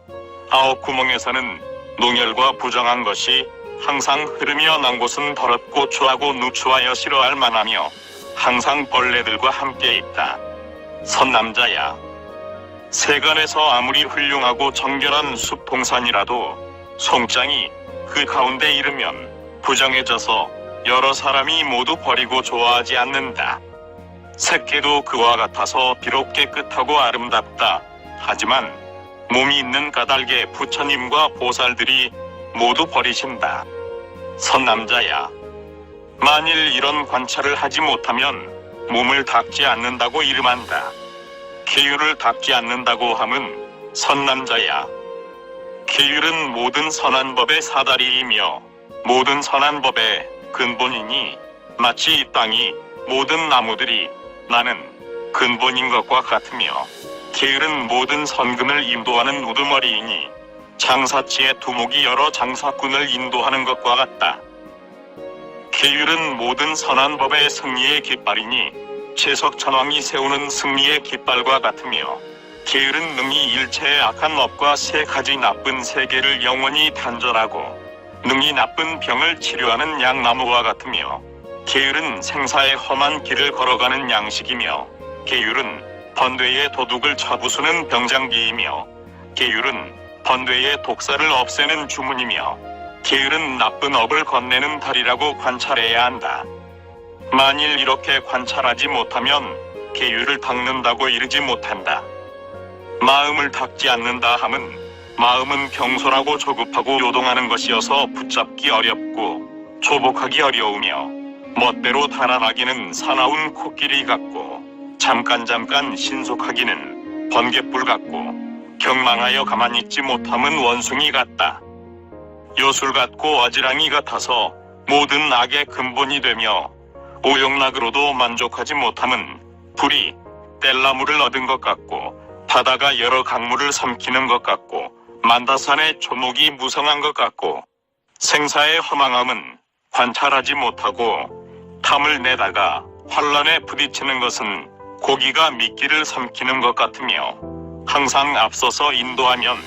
A: 9구멍에서는 농열과 부정한 것이 항상 흐르며 난 곳은 더럽고 추하고 누추하여 싫어할 만하며 항상 벌레들과 함께 있다. 선남자야. 세간에서 아무리 훌륭하고 정결한 숲 동산이라도 송장이 그 가운데 이르면 부정해져서 여러 사람이 모두 버리고 좋아하지 않는다. 새끼도 그와 같아서 비록 깨끗하고 아름답다 하지만 몸이 있는 까닭에 부처님과 보살들이 모두 버리신다. 선남자야. 만일 이런 관찰을 하지 못하면 몸을 닦지 않는다고 이름한다. 계율을 닦지 않는다고 함은 선남자야. 계율은 모든 선한 법의 사다리이며 모든 선한 법의 근본이니 마치 이 땅이 모든 나무들이 나는 근본인 것과 같으며 계율은 모든 선근을 인도하는 우두머리이니 장사치의 두목이 여러 장사꾼을 인도하는 것과 같다. 계율은 모든 선한 법의 승리의 깃발이니 채석천왕이 세우는 승리의 깃발과 같으며 계율은 능히 일체의 악한 업과 세 가지 나쁜 세계를 영원히 단절하고 능히 나쁜 병을 치료하는 양나무와 같으며 계율은 생사의 험한 길을 걸어가는 양식이며 계율은 번뇌의 도둑을 쳐부수는 병장기이며 계율은 번뇌의 독사를 없애는 주문이며 계율은 나쁜 업을 건네는 달이라고 관찰해야 한다. 만일 이렇게 관찰하지 못하면 계율을 닦는다고 이르지 못한다. 마음을 닦지 않는다 함은 마음은 경솔하고 조급하고 요동하는 것이어서 붙잡기 어렵고 조복하기 어려우며 멋대로 달아나기는 사나운 코끼리 같고 잠깐 신속하기는 번갯불 같고 경망하여 가만히 있지 못함은 원숭이 같다. 요술 같고 어지랑이 같아서 모든 악의 근본이 되며 오용락으로도 만족하지 못함은 불이 뗄나무를 얻은 것 같고 바다가 여러 강물을 삼키는 것 같고 만다산의 초목이 무성한 것 같고 생사의 허망함은 관찰하지 못하고 탐을 내다가 환란에 부딪히는 것은 고기가 미끼를 삼키는 것 같으며 항상 앞서서 인도하면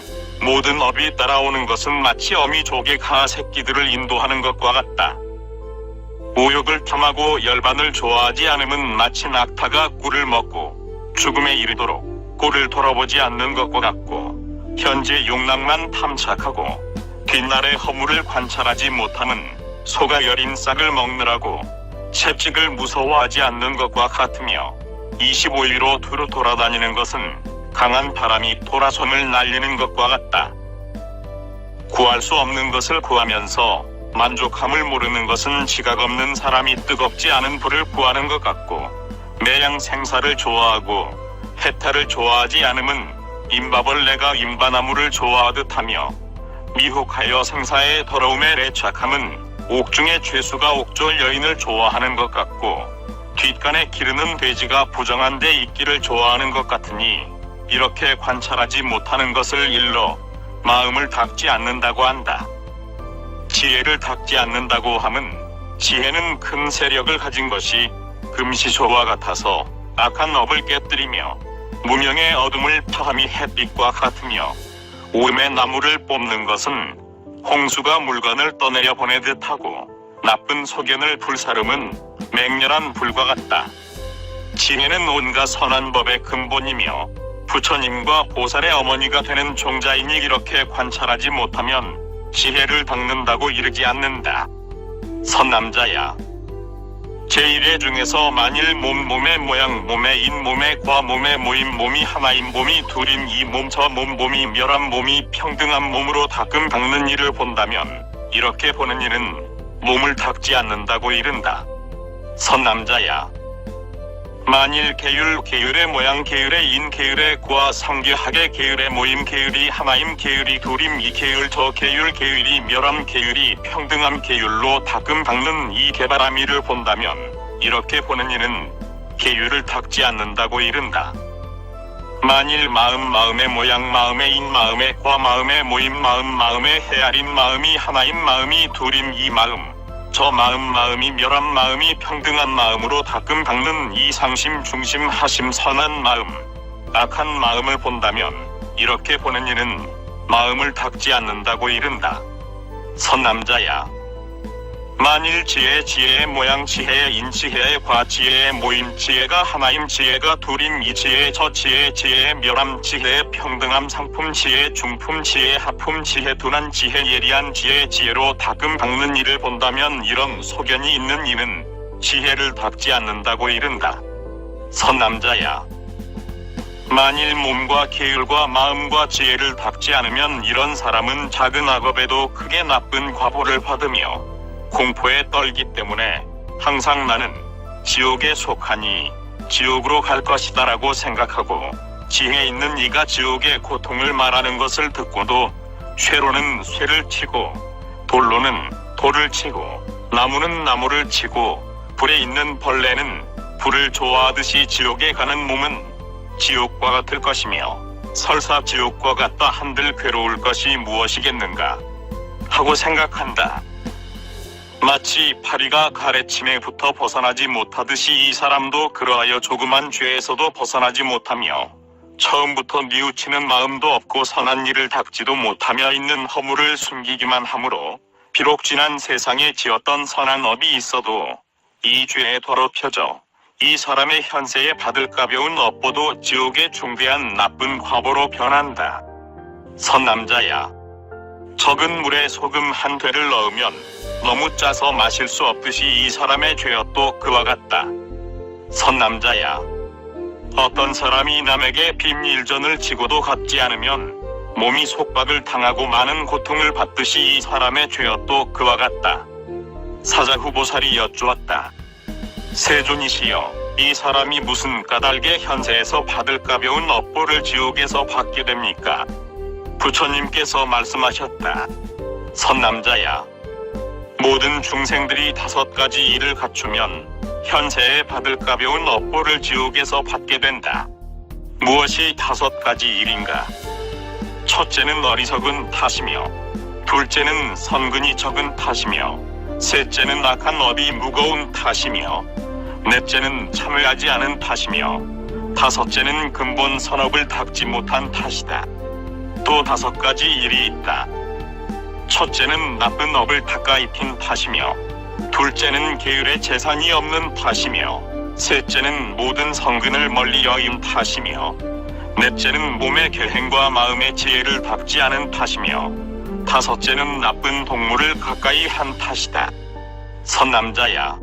A: 모든 업이 따라오는 것은 마치 어미 조개 가 새끼들을 인도하는 것과 같다. 오욕을 탐하고 열반을 좋아하지 않음은 마치 낙타가 꿀을 먹고 죽음에 이르도록 꿀을 돌아보지 않는 것과 같고 현재 욕락만 탐착하고 뒷날의 허물을 관찰하지 못함은 소가 여린 싹을 먹느라고 채찍을 무서워하지 않는 것과 같으며 25일로 두루 돌아다니는 것은 강한 바람이 도라손을 날리는 것과 같다. 구할 수 없는 것을 구하면서 만족함을 모르는 것은 지각 없는 사람이 뜨겁지 않은 불을 구하는 것 같고 매양 생사를 좋아하고 해탈을 좋아하지 않음은 임바벌레가 임바나무를 좋아하듯 하며 미혹하여 생사의 더러움에 애착함은 옥중의 죄수가 옥졸 여인을 좋아하는 것 같고 뒷간에 기르는 돼지가 부정한 데 있기를 좋아하는 것 같으니 이렇게 관찰하지 못하는 것을 일러 마음을 닦지 않는다고 한다. 지혜를 닦지 않는다고 함은 지혜는 큰 세력을 가진 것이 금시초와 같아서 악한 업을 깨뜨리며 무명의 어둠을 파함이 햇빛과 같으며 오름의 나무를 뽑는 것은 홍수가 물건을 떠내려 보내듯 하고 나쁜 소견을 불사름은 맹렬한 불과 같다. 지혜는 온갖 선한 법의 근본이며 부처님과 보살의 어머니가 되는 종자이니 이렇게 관찰하지 못하면 지혜를 닦는다고 이르지 않는다. 선남자야. 제1회 중에서 만일 몸의 모양, 몸의 인, 몸의 과, 몸의 모임, 몸이 하나인 몸이 둘인 이 몸, 저 몸, 몸이 멸한 몸이 평등한 몸으로 닦는 일을 본다면 이렇게 보는 이는 몸을 닦지 않는다고 이른다. 선남자야. 만일 계율의 모양, 계율의 인, 계율의 과, 상계하게 계율의 모임, 계율이 하나임, 계율이 둘임, 이 계율, 저 계율, 계율이 멸함, 계율이 평등함, 계율로 닦는 이 개바라미를 본다면 이렇게 보는 이는 계율을 닦지 않는다고 이른다. 만일 마음의 모양, 마음의 인, 마음의 과, 마음의 모임, 마음의 헤아림, 마음이 하나임, 마음이 둘임, 이 마음, 저 마음이 멸한 마음이 평등한 마음으로 닦는 이 상심, 중심, 하심, 선한 마음, 악한 마음을 본다면 이렇게 보는 이는 마음을 닦지 않는다고 이른다. 선남자야. 만일 지혜의 모양, 지혜의 인, 지혜의 과, 지혜의 모임, 지혜가 하나임, 지혜가 둘임, 이 지혜의 저, 지혜의 멸함, 지혜의 평등함, 상품, 지혜의 중품, 지혜의 하품, 지혜 둔한, 지혜 예리한, 지혜로 닦음 닦는 이를 본다면 이런 소견이 있는 이는 지혜를 닦지 않는다고 이른다. 선남자야, 만일 몸과 계율과 마음과 지혜를 닦지 않으면 이런 사람은 작은 악업에도 크게 나쁜 과보를 받으며 공포에 떨기 때문에 항상 나는 지옥에 속하니 지옥으로 갈 것이다라고 생각하고, 지혜 있는 이가 지옥의 고통을 말하는 것을 듣고도 쇠로는 쇠를 치고 돌로는 돌을 치고 나무는 나무를 치고 불에 있는 벌레는 불을 좋아하듯이 지옥에 가는 몸은 지옥과 같을 것이며, 설사 지옥과 같다 한들 괴로울 것이 무엇이겠는가 하고 생각한다. 마치 파리가 가래침에부터 벗어나지 못하듯이 이 사람도 그러하여 조그만 죄에서도 벗어나지 못하며 처음부터 뉘우치는 마음도 없고 선한 일을 닦지도 못하며 있는 허물을 숨기기만 하므로 비록 지난 세상에 지었던 선한 업이 있어도 이 죄에 더럽혀져 이 사람의 현세에 받을 가벼운 업보도 지옥의 중대한 나쁜 과보로 변한다. 선남자야, 적은 물에 소금 한 되를 넣으면 너무 짜서 마실 수 없듯이 이 사람의 죄업도 그와 같다. 선남자야, 어떤 사람이 남에게 빈일전을 지고도 갚지 않으면 몸이 속박을 당하고 많은 고통을 받듯이 이 사람의 죄업도 그와 같다. 사자후보살이 여쭈었다. 세존이시여, 이 사람이 무슨 까닭에 현세에서 받을 가벼운 업보를 지옥에서 받게 됩니까? 부처님께서 말씀하셨다. 선남자야, 모든 중생들이 5가지 일을 갖추면 현세에 받을 가벼운 업보를 지옥에서 받게 된다. 무엇이 5가지 일인가? 첫째는 어리석은 탓이며, 둘째는 선근이 적은 탓이며, 셋째는 악한 업이 무거운 탓이며, 넷째는 참회하지 않은 탓이며, 다섯째는 근본 선업을 닦지 못한 탓이다. 또 5가지 일이 있다. 첫째는 나쁜 업을 닦아 입힌 탓이며, 둘째는 계율의 재산이 없는 탓이며, 셋째는 모든 성근을 멀리 여인 탓이며, 넷째는 몸의 계행과 마음의 지혜를 닦지 않은 탓이며, 다섯째는 나쁜 동물을 가까이 한 탓이다. 선남자야,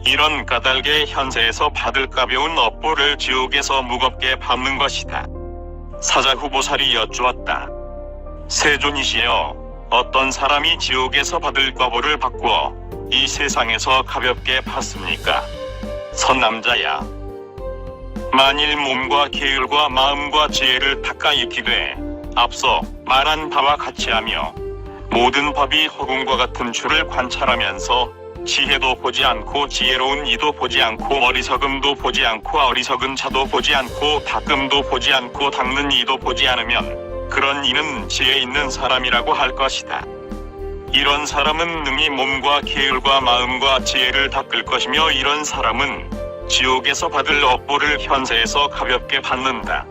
A: 이런 까닭에 현세에서 받을 가벼운 업보를 지옥에서 무겁게 받는 것이다. 사자후보살이 여쭈었다. 세존이시여, 어떤 사람이 지옥에서 받을 과보를 받고 이 세상에서 가볍게 받습니까? 선남자야, 만일 몸과 계율과 마음과 지혜를 닦아 익히되 앞서 말한 바와 같이 하며 모든 법이 허공과 같은 줄을 관찰하면서 지혜도 보지 않고 지혜로운 이도 보지 않고 어리석음도 보지 않고 어리석은 자도 보지 않고 닦음도 보지 않고 닦는 이도 보지 않으면 그런 이는 지혜 있는 사람이라고 할 것이다. 이런 사람은 능히 몸과 계율과 마음과 지혜를 닦을 것이며, 이런 사람은 지옥에서 받을 업보를 현세에서 가볍게 받는다.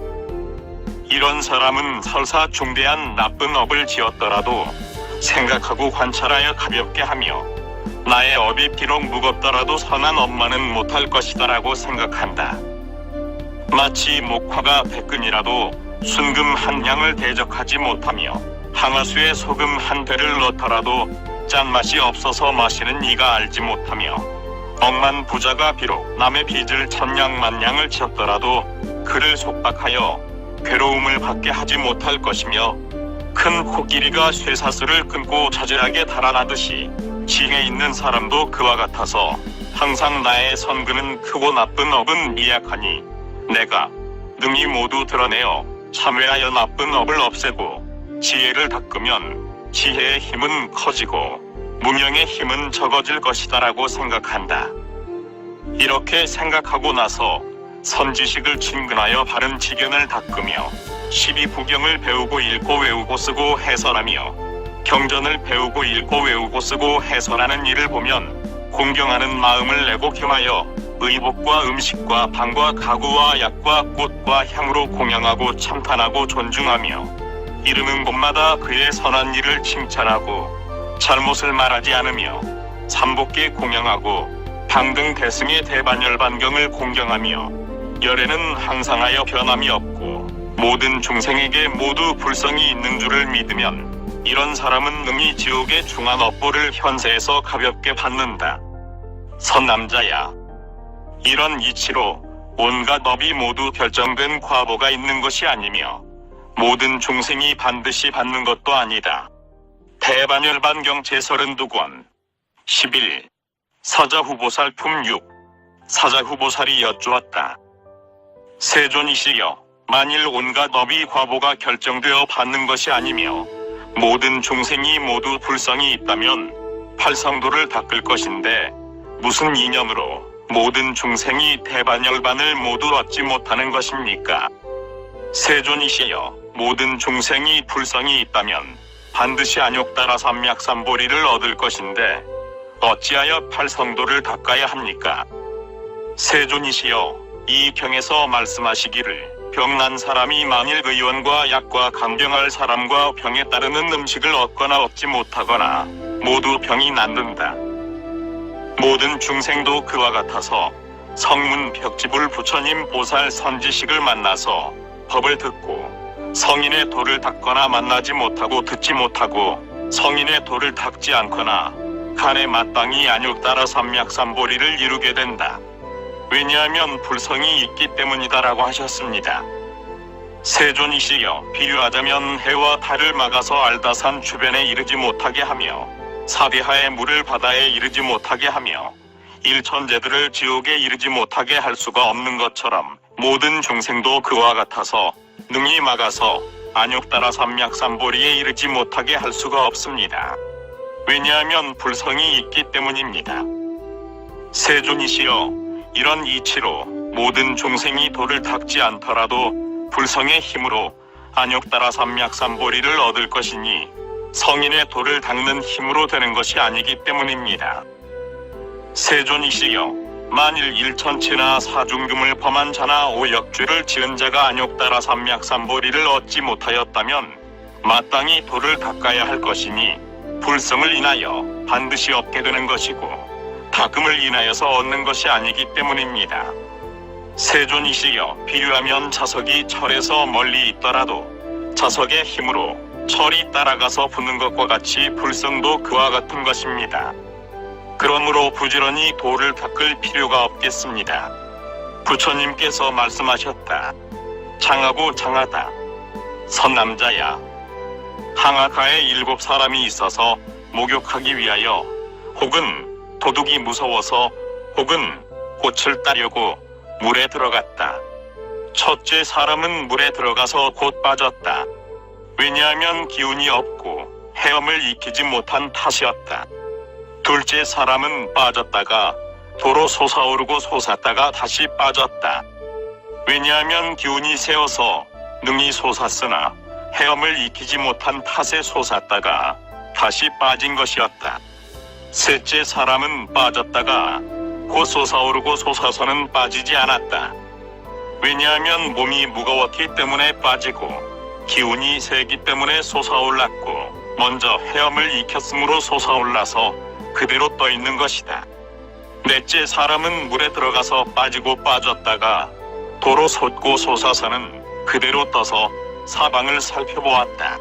A: 이런 사람은 설사 중대한 나쁜 업을 지었더라도 생각하고 관찰하여 가볍게 하며, 나의 업이 비록 무겁더라도 선한 업만은 못할 것이다라고 생각한다. 마치 목화가 백근이라도 순금 한 양을 대적하지 못하며 항아수에 소금 한 되를 넣더라도 짠맛이 없어서 마시는 이가 알지 못하며, 억만 부자가 비록 남의 빚을 1000냥만냥을 지었더라도 그를 속박하여 괴로움을 받게 하지 못할 것이며, 큰 코끼리가 쇠사슬을 끊고 자잘하게 달아나듯이 지혜 있는 사람도 그와 같아서 항상 나의 선근은 크고 나쁜 업은 미약하니 내가 능히 모두 드러내어 참회하여 나쁜 업을 없애고 지혜를 닦으면 지혜의 힘은 커지고 무명의 힘은 적어질 것이다라고 생각한다. 이렇게 생각하고 나서 선지식을 친근하여 바른 지견을 닦으며 12부경을 배우고 읽고 외우고 쓰고 해설하며 경전을 배우고 읽고 외우고 쓰고 해설하는 이를 보면 공경하는 마음을 내고 겸하여 의복과 음식과 방과 가구와 약과 꽃과 향으로 공양하고 참탄하고 존중하며 이르는 곳마다 그의 선한 일을 칭찬하고 잘못을 말하지 않으며 삼복계 공양하고 방등 대승의 대반열반경을 공경하며 열에는 항상하여 변함이 없고 모든 중생에게 모두 불성이 있는 줄을 믿으면 이런 사람은 능히 지옥의 중한 업보를 현세에서 가볍게 받는다. 선남자야, 이런 이치로 온갖 업이 모두 결정된 과보가 있는 것이 아니며 모든 중생이 반드시 받는 것도 아니다. 대반열반경 제32권 11. 사자후보살 품 6. 사자후보살이 여쭈었다. 세존이시여, 만일 온갖 업이 과보가 결정되어 받는 것이 아니며 모든 중생이 모두 불성이 있다면 팔성도를 닦을 것인데 무슨 이념으로 모든 중생이 대반열반을 모두 얻지 못하는 것입니까? 세존이시여, 모든 중생이 불성이 있다면 반드시 안욕따라 삼맥삼보리를 얻을 것인데 어찌하여 팔성도를 닦아야 합니까? 세존이시여, 이 경에서 말씀하시기를 병난 사람이 만일 의원과 약과 강경할 사람과 병에 따르는 음식을 얻거나 얻지 못하거나 모두 병이 낫는다. 모든 중생도 그와 같아서 성문 벽지불 부처님 보살 선지식을 만나서 법을 듣고 성인의 도를 닦거나 만나지 못하고 듣지 못하고 성인의 도를 닦지 않거나 간에 마땅히 안욕따라 삼맥삼보리를 이루게 된다. 왜냐하면 불성이 있기 때문이다라고 하셨습니다. 세존이시여, 비유하자면 해와 달을 막아서 알다산 주변에 이르지 못하게 하며 사대하의 물을 바다에 이르지 못하게 하며 일천재들을 지옥에 이르지 못하게 할 수가 없는 것처럼 모든 중생도 그와 같아서 능히 막아서 안욕따라 삼맥삼보리에 이르지 못하게 할 수가 없습니다. 왜냐하면 불성이 있기 때문입니다. 세존이시여, 이런 이치로 모든 중생이 도를 닦지 않더라도 불성의 힘으로 안욕따라 삼맥삼보리를 얻을 것이니 성인의 도를 닦는 힘으로 되는 것이 아니기 때문입니다. 세존이시여, 만일 일천치나 사중금을 범한 자나 오역죄를 지은 자가 안욕따라 삼맥삼보리를 얻지 못하였다면 마땅히 도를 닦아야 할 것이니 불성을 인하여 반드시 얻게 되는 것이고 닦음을 인하여서 얻는 것이 아니기 때문입니다. 세존이시여, 비유하면 자석이 철에서 멀리 있더라도 자석의 힘으로 철이 따라가서 붙는 것과 같이 불성도 그와 같은 것입니다. 그러므로 부지런히 도를 닦을 필요가 없겠습니다. 부처님께서 말씀하셨다. 장하고 장하다. 선남자야, 항아가에 7사람이 있어서 목욕하기 위하여 혹은 도둑이 무서워서 혹은 꽃을 따려고 물에 들어갔다. 첫째 사람은 물에 들어가서 곧 빠졌다. 왜냐하면 기운이 없고 헤엄을 익히지 못한 탓이었다. 둘째 사람은 빠졌다가 도로 솟아오르고 솟았다가 다시 빠졌다. 왜냐하면 기운이 세어서 능히 솟았으나 헤엄을 익히지 못한 탓에 솟았다가 다시 빠진 것이었다. 셋째 사람은 빠졌다가 곧 솟아오르고 솟아서는 빠지지 않았다. 왜냐하면 몸이 무거웠기 때문에 빠지고 기운이 세기 때문에 솟아올랐고 먼저 헤엄을 익혔으므로 솟아올라서 그대로 떠 있는 것이다. 넷째 사람은 물에 들어가서 빠지고 빠졌다가 도로 솟고 솟아서는 그대로 떠서 사방을 살펴보았다.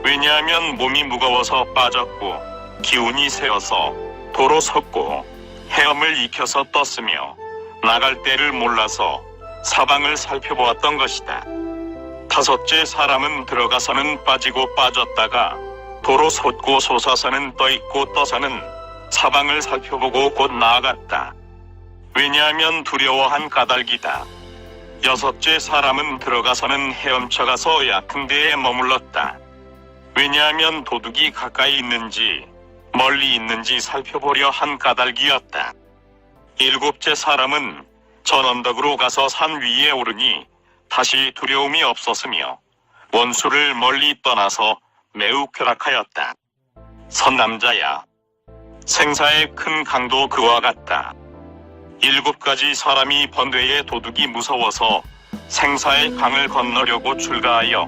A: 왜냐하면 몸이 무거워서 빠졌고 기운이 세어서 도로 섰고 헤엄을 익혀서 떴으며 나갈 때를 몰라서 사방을 살펴보았던 것이다. 다섯째 사람은 들어가서는 빠지고 빠졌다가 도로 솟고 솟아서는 떠있고 떠서는 사방을 살펴보고 곧 나아갔다. 왜냐하면 두려워한 까닭이다. 여섯째 사람은 들어가서는 헤엄쳐가서 얕은 데에 머물렀다. 왜냐하면 도둑이 가까이 있는지 멀리 있는지 살펴보려 한 까닭이었다. 일곱째 사람은 전 언덕으로 가서 산 위에 오르니 다시 두려움이 없었으며 원수를 멀리 떠나서 매우 쾌락하였다. 선남자야, 생사의 큰 강도 그와 같다. 7가지 사람이 번뇌의 도둑이 무서워서 생사의 강을 건너려고 출가하여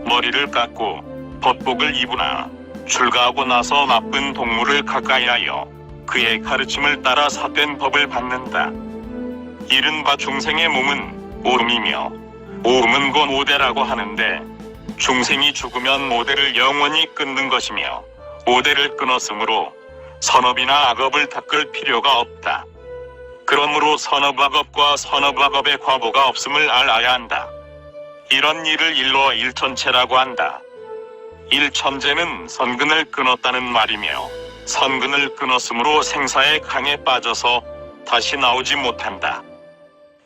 A: 머리를 깎고 법복을 입으나 출가하고 나서 나쁜 동물을 가까이하여 그의 가르침을 따라 삿된 법을 받는다. 이른바 중생의 몸은 오음이며 오음은 곧 오대라고 하는데 중생이 죽으면 오대를 영원히 끊는 것이며 오대를 끊었으므로 선업이나 악업을 닦을 필요가 없다. 그러므로 선업악업과 선업악업의 과보가 없음을 알아야 한다. 이런 일을 일러 일천체라고 한다. 일천재는 선근을 끊었다는 말이며 선근을 끊었으므로 생사의 강에 빠져서 다시 나오지 못한다.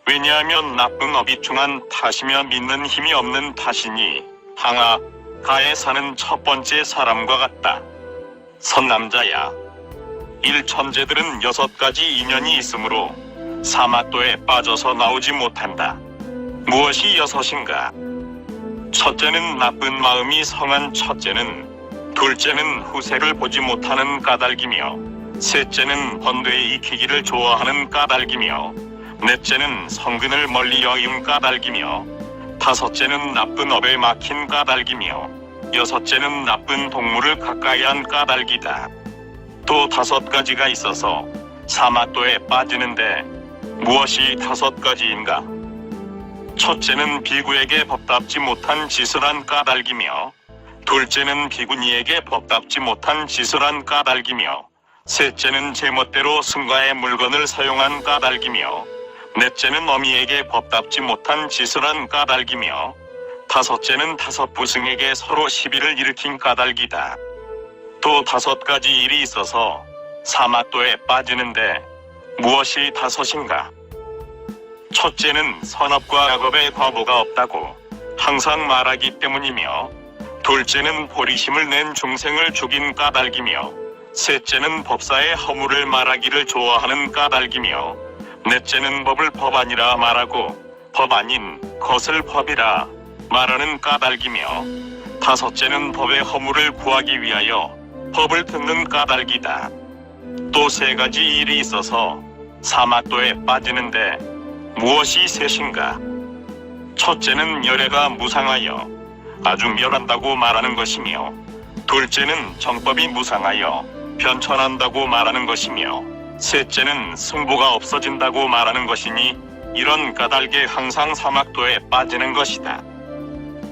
A: 왜냐하면 나쁜 업이 중한 탓이며 믿는 힘이 없는 탓이니 항아, 가에 사는 첫 번째 사람과 같다. 선남자야. 일천재들은 6가지 인연이 있으므로 사마도에 빠져서 나오지 못한다. 무엇이 6인가? 첫째는 나쁜 마음이 성한 첫째는, 둘째는 후세를 보지 못하는 까닭이며, 셋째는 번뇌에 익히기를 좋아하는 까닭이며, 넷째는 성근을 멀리 여의은 까닭이며, 다섯째는 나쁜 업에 막힌 까닭이며, 여섯째는 나쁜 동물을 가까이 한 까닭이다. 또 5가지가 있어서 사마도에 빠지는데 무엇이 5가지인가? 첫째는 비구에게 법답지 못한 짓을 한 까닭이며, 둘째는 비구니에게 법답지 못한 짓을 한 까닭이며, 셋째는 제멋대로 승가의 물건을 사용한 까닭이며, 넷째는 어미에게 법답지 못한 짓을 한 까닭이며, 다섯째는 5부승에게 서로 시비를 일으킨 까닭이다. 또 5가지 일이 있어서 사마도에 빠지는데 무엇이 5인가? 첫째는 선업과 악업의 과보가 없다고 항상 말하기 때문이며, 둘째는 보리심을 낸 중생을 죽인 까닭이며, 셋째는 법사의 허물을 말하기를 좋아하는 까닭이며, 넷째는 법을 법 아니라 말하고 법 아닌 것을 법이라 말하는 까닭이며, 다섯째는 법의 허물을 구하기 위하여 법을 듣는 까닭이다. 또 3가지 일이 있어서 사마도에 빠지는데 무엇이 셋인가? 첫째는 열애가 무상하여 아주 멸한다고 말하는 것이며, 둘째는 정법이 무상하여 변천한다고 말하는 것이며, 셋째는 승부가 없어진다고 말하는 것이니 이런 까닭에 항상 사막도에 빠지는 것이다.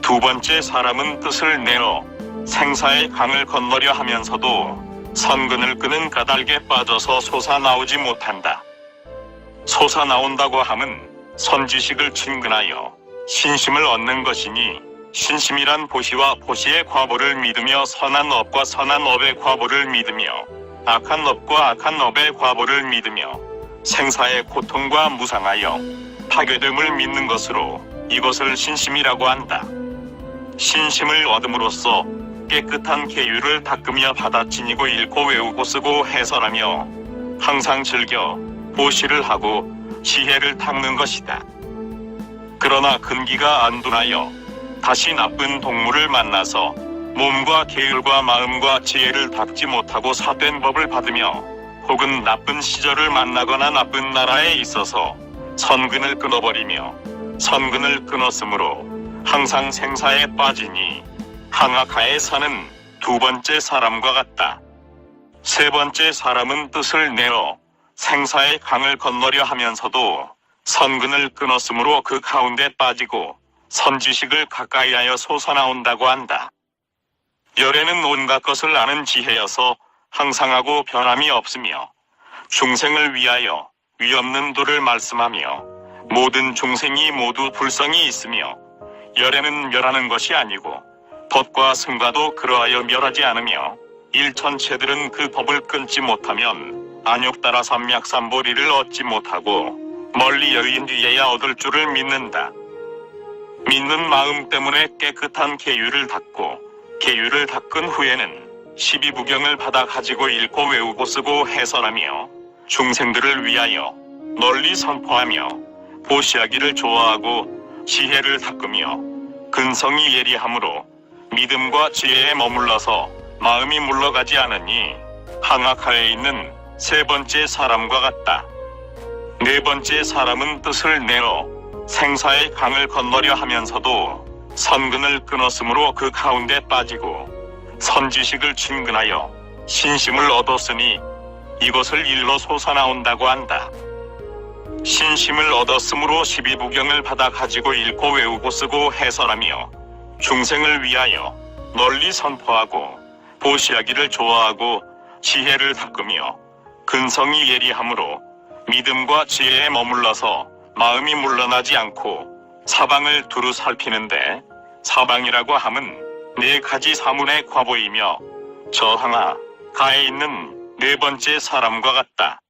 A: 두 번째 사람은 뜻을 내어 생사의 강을 건너려 하면서도 선근을 끄는 까닭에 빠져서 솟아나오지 못한다. 솟아나온다고 함은 선지식을 친근하여 신심을 얻는 것이니, 신심이란 보시와 보시의 과보를 믿으며 선한 업과 선한 업의 과보를 믿으며 악한 업과 악한 업의 과보를 믿으며 생사의 고통과 무상하여 파괴됨을 믿는 것으로 이것을 신심이라고 한다. 신심을 얻음으로써 깨끗한 계율을 닦으며 받아지니고 읽고 외우고 쓰고 해설하며 항상 즐겨 보시를 하고 지혜를 닦는 것이다. 그러나 근기가 안 둔하여 다시 나쁜 동물을 만나서 몸과 계율과 마음과 지혜를 닦지 못하고 삿된 법을 받으며, 혹은 나쁜 시절을 만나거나 나쁜 나라에 있어서 선근을 끊어버리며 선근을 끊었으므로 항상 생사에 빠지니 항아가에 사는 두 번째 사람과 같다. 세 번째 사람은 뜻을 내어 생사의 강을 건너려 하면서도 선근을 끊었으므로 그 가운데 빠지고 선지식을 가까이하여 솟아나온다고 한다. 열애는 온갖 것을 아는 지혜여서 항상하고 변함이 없으며 중생을 위하여 위없는 도를 말씀하며 모든 중생이 모두 불성이 있으며, 열애는 멸하는 것이 아니고 법과 승가도 그러하여 멸하지 않으며, 일천체들은 그 법을 끊지 못하면 안욕따라 삼맥삼보리를 얻지 못하고 멀리 여인 뒤에야 얻을 줄을 믿는다. 믿는 마음 때문에 깨끗한 계율을 닦고, 계율을 닦은 후에는 12부경을 받아 가지고 읽고 외우고 쓰고 해설하며 중생들을 위하여 널리 선포하며 보시하기를 좋아하고 지혜를 닦으며 근성이 예리함으로 믿음과 지혜에 머물러서 마음이 물러가지 않으니 항아가에 있는 세 번째 사람과 같다. 네 번째 사람은 뜻을 내어 생사의 강을 건너려 하면서도 선근을 끊었으므로 그 가운데 빠지고 선지식을 친근하여 신심을 얻었으니 이것을 일로 솟아나온다고 한다. 신심을 얻었으므로 12부경을 받아 가지고 읽고 외우고 쓰고 해설하며 중생을 위하여 널리 선포하고 보시하기를 좋아하고 지혜를 닦으며 근성이 예리함으로 믿음과 지혜에 머물러서 마음이 물러나지 않고 사방을 두루 살피는데, 사방이라고 함은 4가지 사문의 과보이며 저항하 가에 있는 4번째 사람과 같다.